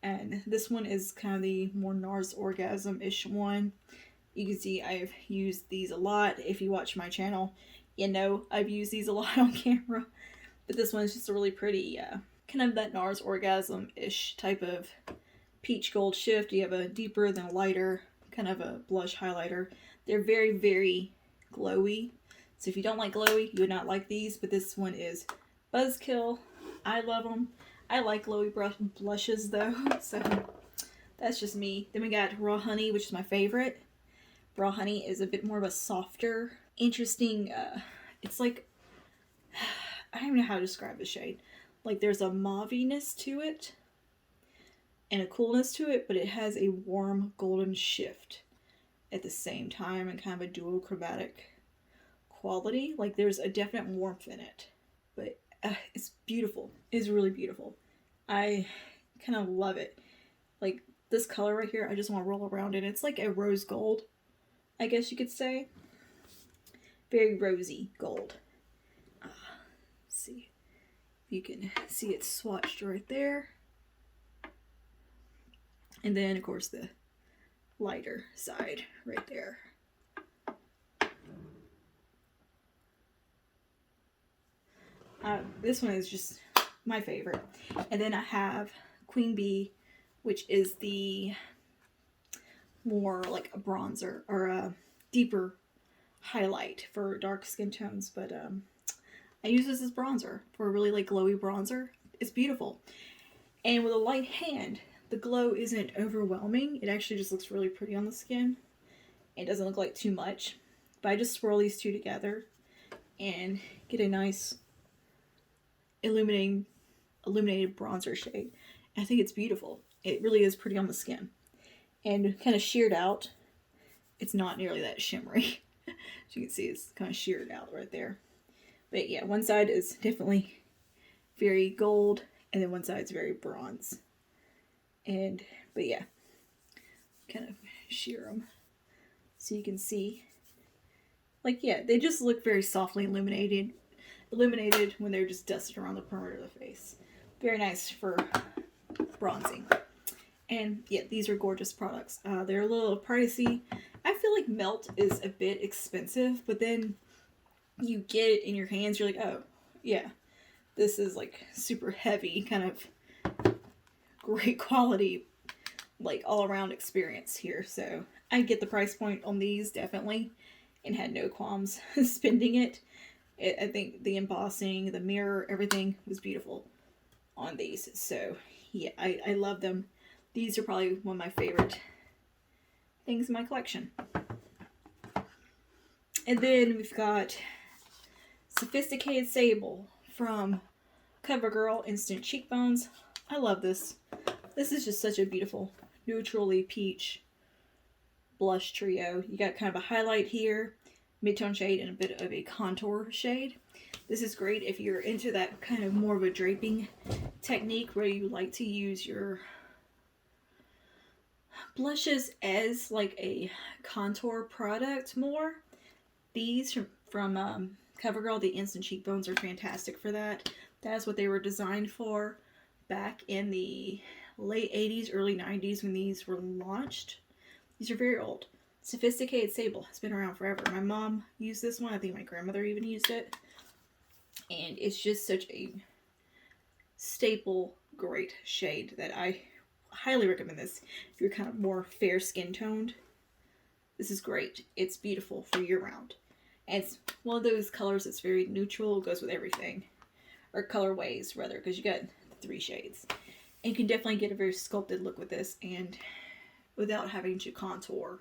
And this one is kind of the more NARS Orgasm-ish one. You can see I've used these a lot. If you watch my channel, you know I've used these a lot on camera. But this one is just a really pretty, kind of that NARS Orgasm-ish type of peach gold shift. You have a deeper than a lighter, kind of a blush highlighter. They're very glowy. So if you don't like glowy, you would not like these, but this one is Buzzkill. I love them. I like glowy blushes though, so that's just me. Then we got Raw Honey, which is my favorite. Raw Honey is a bit more of a softer, interesting, it's like, I don't even know how to describe the shade. Like there's a mauviness to it and a coolness to it, but it has a warm golden shift at the same time and kind of a dual chromatic quality. Like there's a definite warmth in it, but it's beautiful. It's really beautiful. I kind of love it. Like this color right here, I just want to roll around in. It's like a rose gold, I guess you could say. Very rosy gold. See if you can see it swatched right there. And then of course the lighter side right there. This one is just my favorite. And then I have Queen Bee, which is the more like a bronzer or a deeper highlight for dark skin tones, but I use this as bronzer for a really like glowy bronzer. It's beautiful. And with a light hand, the glow isn't overwhelming. It actually just looks really pretty on the skin. It doesn't look like too much. But I just swirl these two together and get a nice illuminated bronzer shade. And I think it's beautiful. It really is pretty on the skin. And kind of sheared out. It's not nearly that shimmery. As you can see, it's kind of sheared out right there. But yeah, one side is definitely very gold, and then one side is very bronze. But yeah, kind of shear them so you can see. Like, yeah, they just look very softly illuminated when they're just dusted around the perimeter of the face. Very nice for bronzing. And yeah, these are gorgeous products. They're a little pricey. I feel like Melt is a bit expensive, but then you get it in your hands, you're like, oh, yeah, this is like super heavy, kind of great quality, like all around experience here. So I get the price point on these definitely and had no qualms spending it. I think the embossing, the mirror, everything was beautiful on these. So yeah, I love them. These are probably one of my favorite things in my collection. And then we've got Sophisticated Sable from CoverGirl Instant Cheekbones. I love this. This is just such a beautiful neutrally peach blush trio. You got kind of a highlight here, mid-tone shade, and a bit of a contour shade. This is great if you're into that kind of more of a draping technique where you like to use your blushes as like a contour product more. These from CoverGirl, the Instant Cheekbones, are fantastic for that. That's what they were designed for back in the late 80s, early 90s when these were launched. These are very old. Sophisticated Sable has been around forever. My mom used this one. I think my grandmother even used it. And it's just such a staple, great shade that I highly recommend this if you're kind of more fair skin toned. This is great. It's beautiful for year round. And it's one of those colors that's very neutral, goes with everything. Or colorways, rather, because you got 3 shades. And you can definitely get a very sculpted look with this, and without having to contour.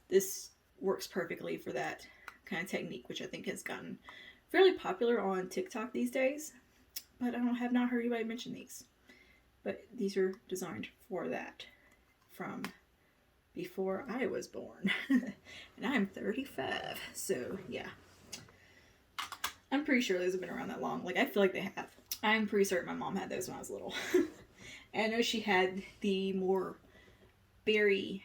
This works perfectly for that kind of technique, which I think has gotten fairly popular on TikTok these days. But I have not heard anybody mention these. But these are designed for that from before I was born. And I'm 35. So, yeah. I'm pretty sure those have been around that long. Like, I feel like they have. I'm pretty certain my mom had those when I was little. And I know she had the more berry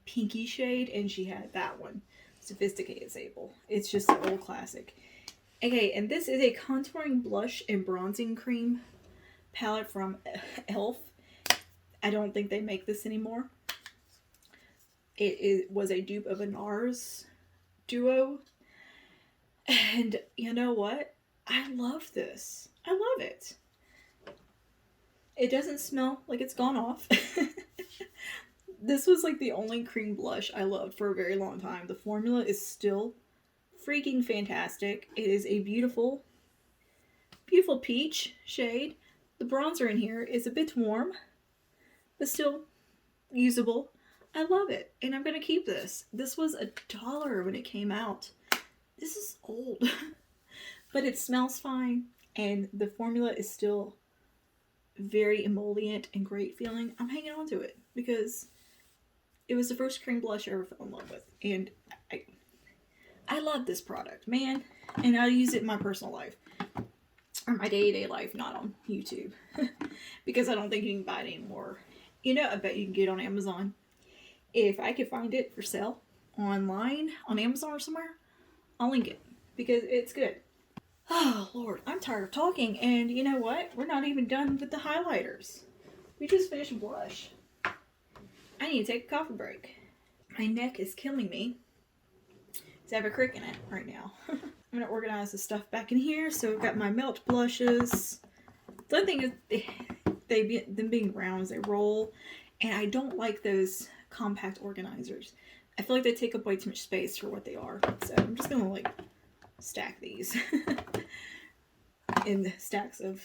pinky shade, and she had that one. Sophisticated Sable. It's just an old classic. Okay, and this is a contouring blush and bronzing cream palette from e.l.f. I don't think they make this anymore. It was a dupe of a NARS duo. And you know what? I love this. I love it. It doesn't smell like it's gone off. This was like the only cream blush I loved for a very long time. The formula is still freaking fantastic. It is a beautiful, beautiful peach shade. The bronzer in here is a bit warm, but still usable. I love it, and I'm gonna keep this. This was $1 when it came out. This is old, but it smells fine, and the formula is still very emollient and great feeling. I'm hanging on to it because it was the first cream blush I ever fell in love with, and I love this product, man. And I use it in my personal life, or my day-to-day life, not on YouTube, because I don't think you can buy it anymore. You know, I bet you can get it on Amazon. If I could find it for sale online on Amazon or somewhere, I'll link it because it's good. Oh, Lord, I'm tired of talking. And you know what? We're not even done with the highlighters. We just finished blush. I need to take a coffee break. My neck is killing me. I have a crick in it right now. I'm going to organize the stuff back in here. So I've got my Melt blushes. The other thing is, them being rounds, they roll. And I don't like those compact organizers. I feel like they take up way too much space for what they are. So I'm just going to like stack these in stacks of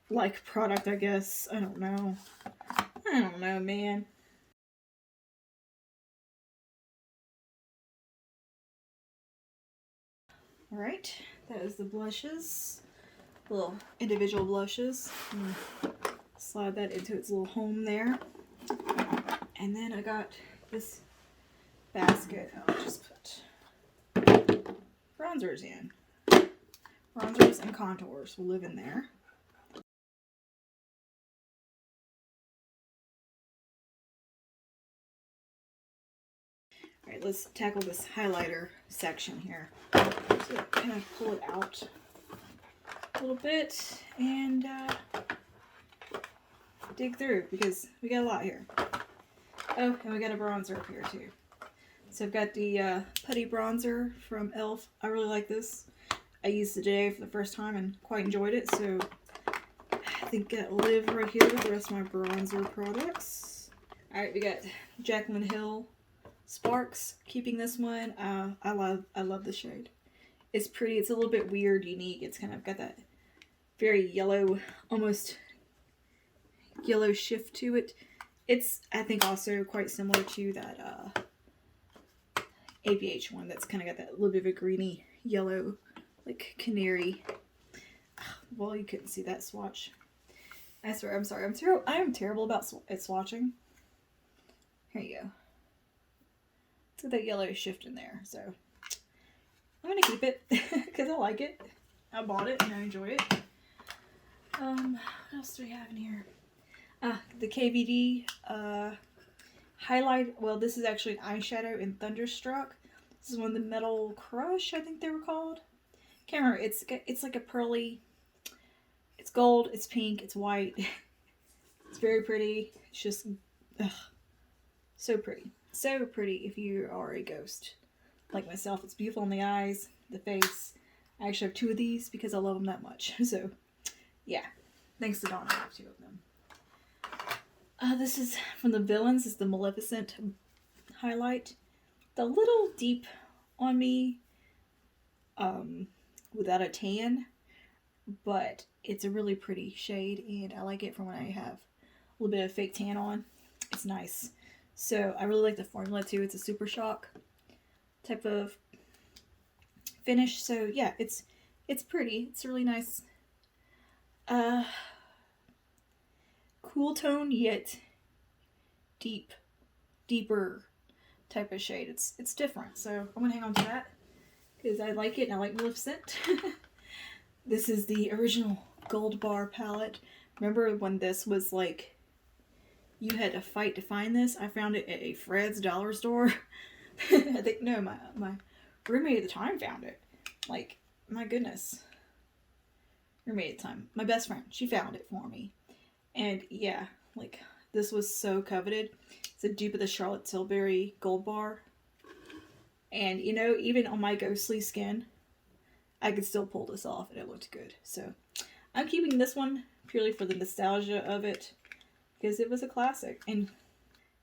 like product, I guess. I don't know, man. Alright, that is the blushes. Little individual blushes. Slide that into its little home there. And then I got this basket. I'll just put bronzers in. Bronzers and contours will live in there. Alright, let's tackle this highlighter section here. So kind of pull it out a little bit and dig through because we got a lot here. Oh, and we got a bronzer up here too. So I've got the putty bronzer from e.l.f. I really like this. I used it today for the first time and quite enjoyed it. So I think that'll live right here with the rest of my bronzer products. Alright, we got Jaclyn Hill Sparks. Keeping this one. I love the shade. It's pretty. It's a little bit weird, unique. It's kind of got that very yellow, almost yellow shift to it. It's, I think, also quite similar to that ABH one that's kind of got that little bit of a greeny yellow, like canary. Well, you couldn't see that swatch. I swear, I'm sorry. I am terrible about swatching. Here you go. It's got that yellow shift in there, so I'm gonna keep it because I like it. I bought it and I enjoy it. What else do we have in here? The KVD highlight. Well, this is actually an eyeshadow in Thunderstruck. This is one of the Metal Crush, I think they were called. Can't remember. It's like a pearly. It's gold. It's pink. It's white. It's very pretty. It's just so pretty. So pretty if you are a ghost like myself. It's beautiful in the eyes, the face. I actually have 2 of these because I love them that much. So, yeah. Thanks to Dawn, I have 2 of them. This is from the Villains. It's the Maleficent highlight. The little deep on me without a tan, but it's a really pretty shade, and I like it for when I have a little bit of fake tan on. It's nice. So I really like the formula too. It's a Super Shock type of finish. So yeah, it's pretty. It's a really nice cool tone yet deeper type of shade. It's different. So I'm gonna hang on to that because I like it and I like Maleficent. This is the original Gold Bar palette. Remember when this was like you had to fight to find this? I found it at a Fred's dollar store. I think, no, my roommate at the time found it. Like, my goodness. Roommate at the time. My best friend. She found it for me. And yeah, like, this was so coveted. It's a dupe of the Charlotte Tilbury Gold Bar. And, you know, even on my ghostly skin, I could still pull this off and it looked good. So, I'm keeping this one purely for the nostalgia of it. Because it was a classic. And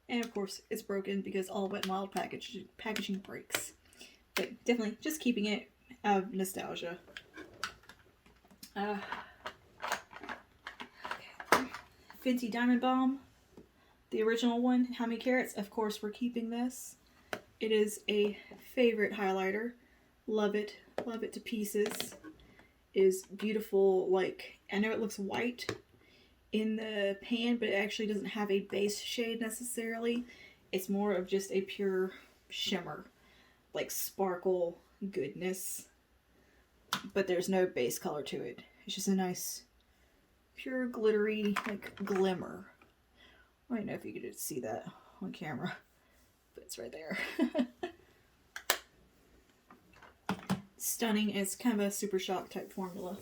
of course, it's broken because all Wet n Wild packaging breaks. but definitely just keeping it out of nostalgia. Okay. Fenty Diamond Balm, the original one. How many carats? Of course, we're keeping this. It is a favorite highlighter. Love it to pieces. It is beautiful. Like, I know it looks white in the pan, but it actually doesn't have a base shade necessarily. It's more of just a pure shimmer, like sparkle goodness, but there's no base color to it. It's just a nice pure glittery like glimmer. I don't know if you could see that on camera, but it's right there. Stunning. It's kind of a super shock type formula.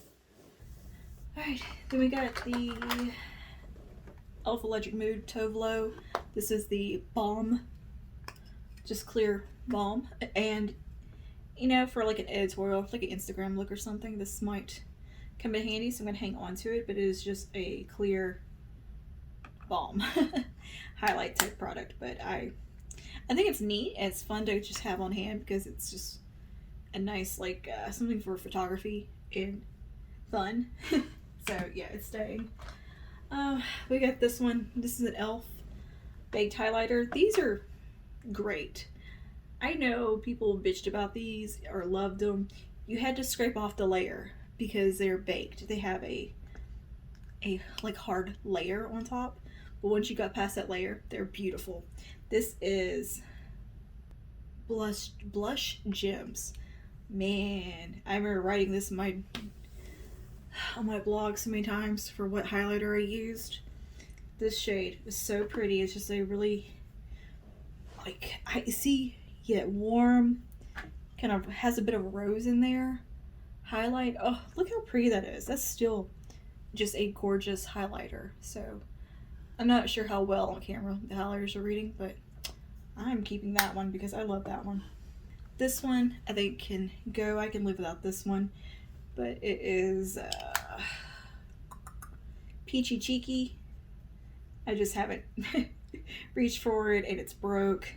Alright, then we got the Elf Electric Mood Tovlo. This is the balm, just clear balm, and you know, for like an editorial, like an Instagram look or something, this might come in handy, so I'm going to hang on to it, but it is just a clear balm highlight type product. But I think it's neat and it's fun to just have on hand because it's just a nice like something for photography and fun. So yeah, it's staying. We got this one. This is an Elf baked highlighter. These are great. I know people bitched about these or loved them. You had to scrape off the layer because they're baked. They have a like hard layer on top, but once you got past that layer, they're beautiful. This is Blush Gems. Man, I remember writing this on my blog so many times for what highlighter I used. This shade is so pretty. It's just a really like icy yet warm, kind of has a bit of rose in there highlight. Oh, look how pretty that is. That's still just a gorgeous highlighter. So I'm not sure how well on camera the highlighters are reading, but I'm keeping that one because I love that one. This one I think can go. I can live without this one, but it is Peachy Cheeky. I just haven't reached for it and it's broke.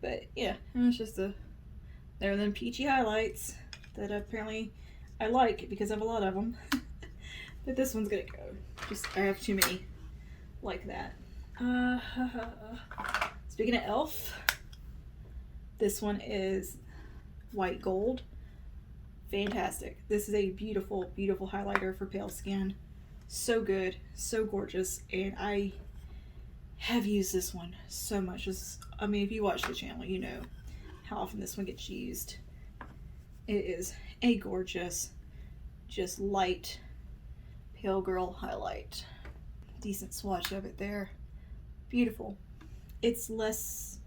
But yeah, it's just there are them peachy highlights that apparently I like because I have a lot of them. But this one's gonna go. Just I have too many like that. Speaking of Elf, this one is white gold. Fantastic. This is a beautiful, beautiful highlighter for pale skin. So good, so gorgeous, and I have used this one so much. I mean, if you watch the channel, you know how often this one gets used. It is a gorgeous, just light, pale girl highlight. Decent swatch of it there. Beautiful. It's less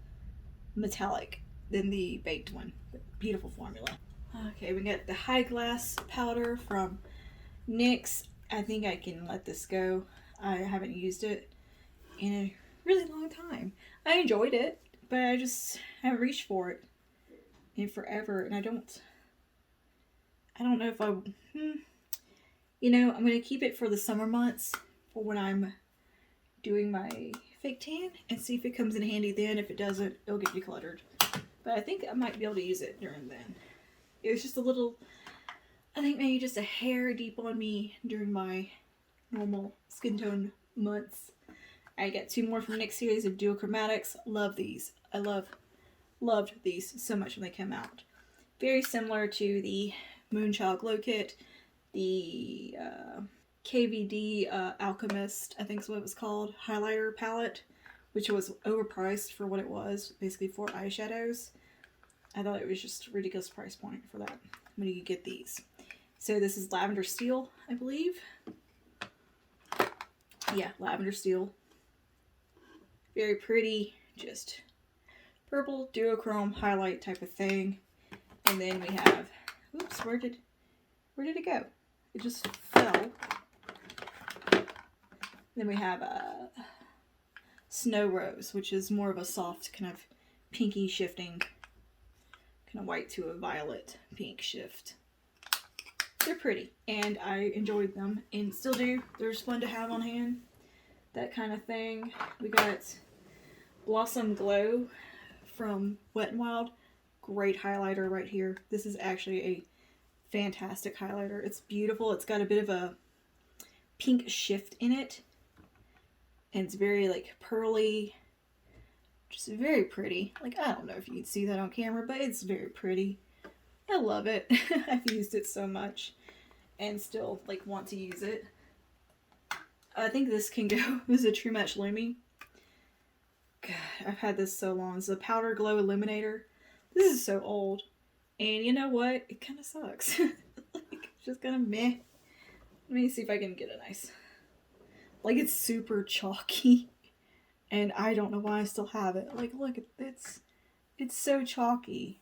metallic than the baked one, but beautiful formula. Okay, we got the High Glass powder from NYX. I think I can let this go. I haven't used it in a really long time. I enjoyed it, but I just haven't reached for it in forever, and I don't know if you know, I'm going to keep it for the summer months for when I'm doing my fake tan and see if it comes in handy then. If it doesn't, it'll get decluttered. But I think I might be able to use it during then. It was just a little, I think maybe just a hair deep on me during my normal skin tone months. I got 2 more from NYX series of Duochromatics. Love these. I loved these so much when they came out. Very similar to the Moonchild Glow Kit, the KVD Alchemist, I think is what it was called, highlighter palette, which was overpriced for what it was, basically 4 eyeshadows. I thought it was just a ridiculous price point for that when you could get these. So this is Lavender Steel, I believe. Yeah, Lavender Steel. Very pretty, just purple duochrome highlight type of thing. And then we have, oops, where did it go? It just fell. Then we have a Snow Rose, which is more of a soft kind of pinky shifting, kind of white to a violet pink shift. They're pretty, and I enjoyed them, and still do. They're just fun to have on hand, that kind of thing. We got Blossom Glow from Wet n Wild. great highlighter right here. This is actually a fantastic highlighter. It's beautiful. It's got a bit of a pink shift in it. And it's very like pearly. Just very pretty. Like, I don't know if you can see that on camera, but it's very pretty. I love it. I've used it so much and still like want to use it. I think this can go. This is a True Match Lumi. God, I've had this so long. It's a Powder Glow Illuminator. This is so old. And you know what? It kind of sucks. Like, it's just kind of meh. Let me see if I can get a nice... Like, it's super chalky. And I don't know why I still have it. Like, look, it's so chalky.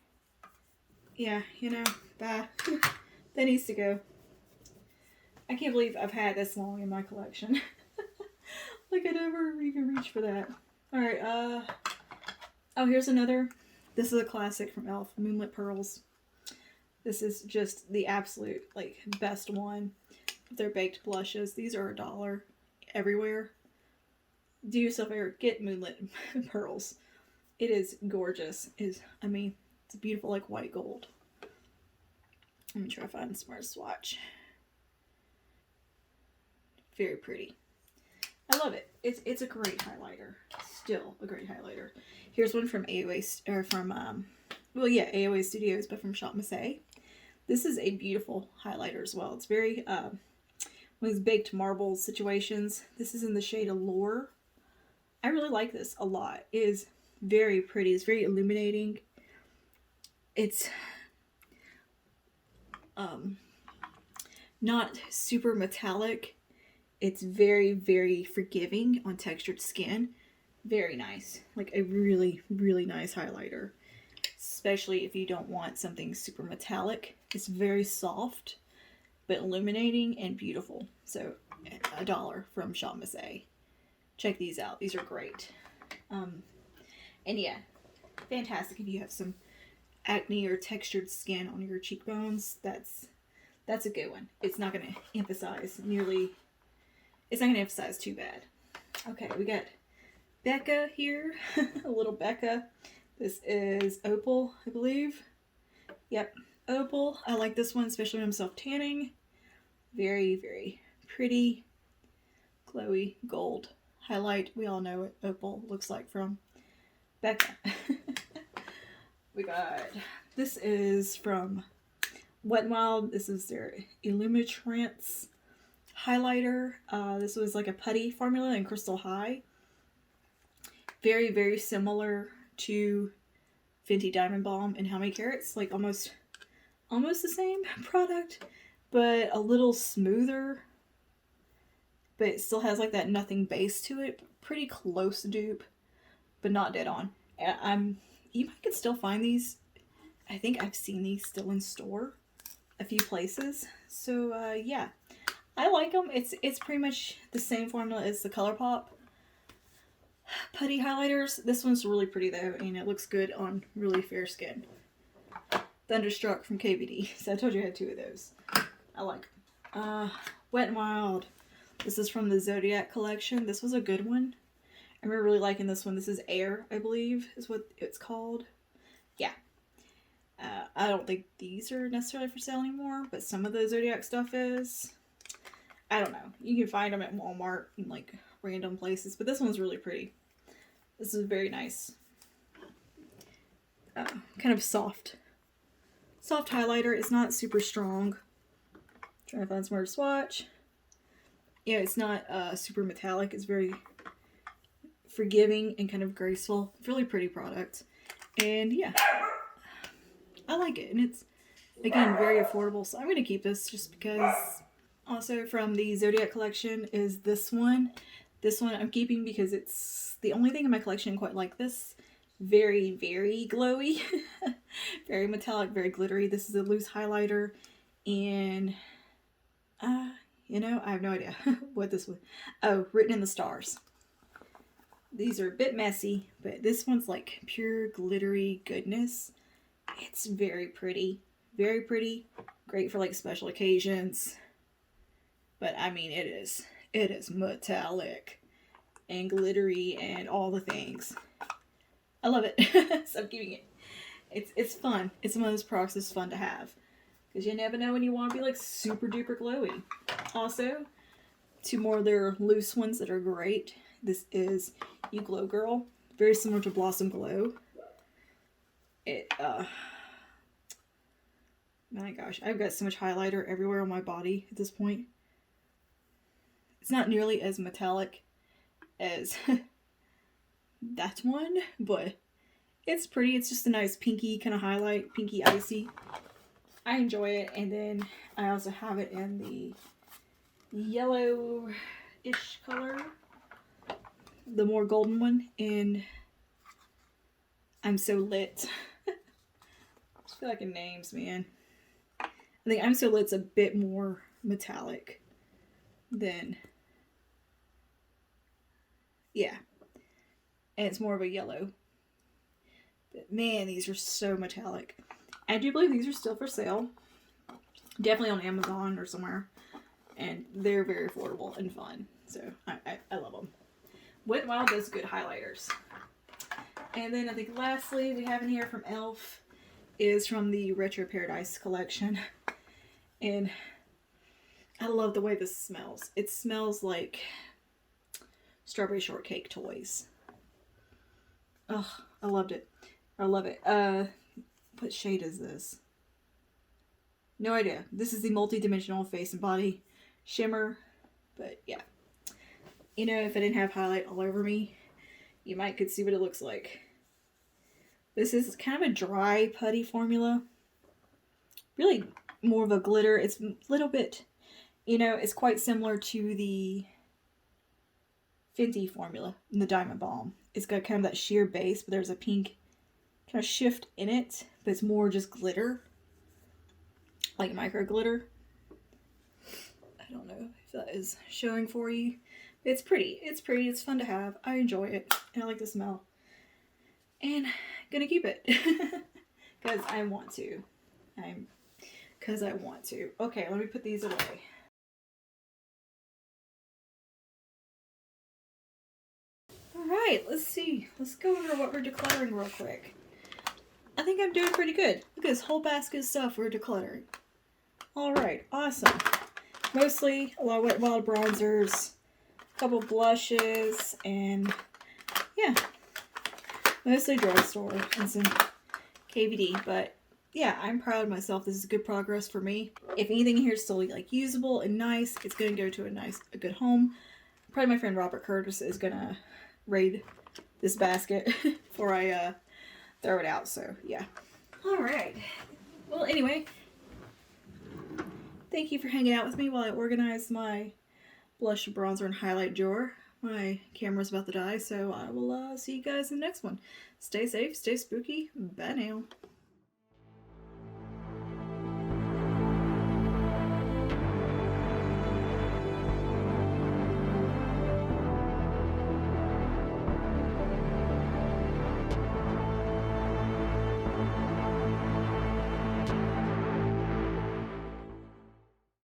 Yeah, you know, that needs to go. I can't believe I've had this long in my collection. Like, I never even reached for that. Alright, oh, here's another. This is a classic from e.l.f. Moonlit Pearls. This is just the absolute, like, best one. They're baked blushes. These are $1 everywhere. Do yourself a favor, get Moonlit Pearls. It is gorgeous. I mean, it's beautiful, like, white gold. Let me try to find a smart swatch. Very pretty. I love it. It's a great highlighter. Still a great highlighter. Here's one from AOA, or from, well, yeah, AOA Studios, but from Shop Massé. This is a beautiful highlighter as well. It's very, one of these baked marble situations. This is in the shade Allure. I really like this a lot. It is very pretty. It's very illuminating. It's, not super metallic. It's very, very forgiving on textured skin. Very nice. Like a really, really nice highlighter. Especially if you don't want something super metallic. It's very soft, but illuminating and beautiful. So $1 from Shop Massé. Check these out. These are great. And yeah, fantastic if you have some acne or textured skin on your cheekbones. That's a good one. It's not going to emphasize too bad. Okay, we got Becca here. A little Becca. This is Opal, I believe. Yep, Opal. I like this one, especially when I'm self-tanning. Very, very pretty, glowy gold highlight. We all know what Opal looks like from Becca. We got, this is from Wet n Wild. This is their Illumitrance highlighter. This was like a putty formula in Crystal High. Very, very similar to Fenty Diamond Balm and How Many Carats. Like almost the same product, but a little smoother. But it still has like that nothing base to it. Pretty close dupe, but not dead on. You could still find these. I think I've seen these still in store a few places. So yeah, I like them. It's pretty much the same formula as the ColourPop putty highlighters. This one's really pretty though, and it looks good on really fair skin. Thunderstruck from KVD. So I told you I had 2 of those. I like them. Wet n Wild. This is from the Zodiac collection. This was a good one. I remember really liking this one. This is Air, I believe, is what it's called. Yeah. I don't think these are necessarily for sale anymore, but some of the Zodiac stuff is. I don't know. You can find them at Walmart and like random places, but this one's really pretty. This is very nice. Kind of soft highlighter. It's not super strong. Trying to find somewhere to swatch. Yeah, it's not super metallic. It's very forgiving and kind of graceful. Really pretty product. And yeah, I like it. And it's, again, very affordable. So I'm going to keep this just because. Also from the Zodiac collection is this one. This one I'm keeping because it's the only thing in my collection quite like this. Very, very glowy. Very metallic, very glittery. This is a loose highlighter. And, you know, I have no idea what this was. Oh, Written in the Stars. These are a bit messy, but this one's like pure glittery goodness. It's very pretty. Very pretty. Great for like special occasions. But I mean, it is metallic and glittery and all the things. I love it. So I'm keeping it. It's fun. It's one of those products that's fun to have. Because you never know when you want to be like super duper glowy. Also, two more of their loose ones that are great. This is You Glow Girl. Very similar to Blossom Glow. My gosh, I've got so much highlighter everywhere on my body at this point. It's not nearly as metallic as that one, but it's pretty. It's just a nice pinky kind of highlight, pinky icy. I enjoy it, and then I also have it in the yellow-ish color, the more golden one, and I'm So Lit. I just feel like in names, man. I think I'm So Lit's a bit more metallic than, yeah, and it's more of a yellow. But man, these are so metallic. I do believe these are still for sale. Definitely on Amazon or somewhere. And they're very affordable and fun. So I love them. Wet n Wild does good highlighters. And then I think lastly we have in here from e.l.f. is from the Retro Paradise collection. And I love the way this smells. It smells like strawberry shortcake toys. Ugh, I loved it. I love it. What shade is this? No idea. This is the multi-dimensional face and body shimmer. But yeah. You know, if I didn't have highlight all over me, you might could see what it looks like. This is kind of a dry putty formula. Really more of a glitter. It's a little bit, you know, it's quite similar to the Fenty formula in the Diamond Balm. It's got kind of that sheer base, but there's a pink kind of shift in it, but it's more just glitter. Like micro glitter. I don't know if that is showing for you. It's pretty. It's pretty. It's fun to have. I enjoy it. And I like the smell. And I'm gonna keep it. Because I want to. Because I want to. Okay, let me put these away. Alright, let's see. Let's go over what we're decluttering real quick. I think I'm doing pretty good. Look at this whole basket of stuff we're decluttering. Alright, awesome. Mostly a lot of Wet n Wild bronzers, a couple blushes, and yeah, mostly drugstore and some KVD, but yeah, I'm proud of myself. This is good progress for me. If anything here is still like usable and nice, it's going to go to a good home. Probably my friend Robert Curtis is going to raid this basket before I throw it out, so yeah. Alright, well anyway, thank you for hanging out with me while I organize my blush, bronzer, and highlight drawer. My camera's about to die, so I will see you guys in the next one. Stay safe, stay spooky, bye now.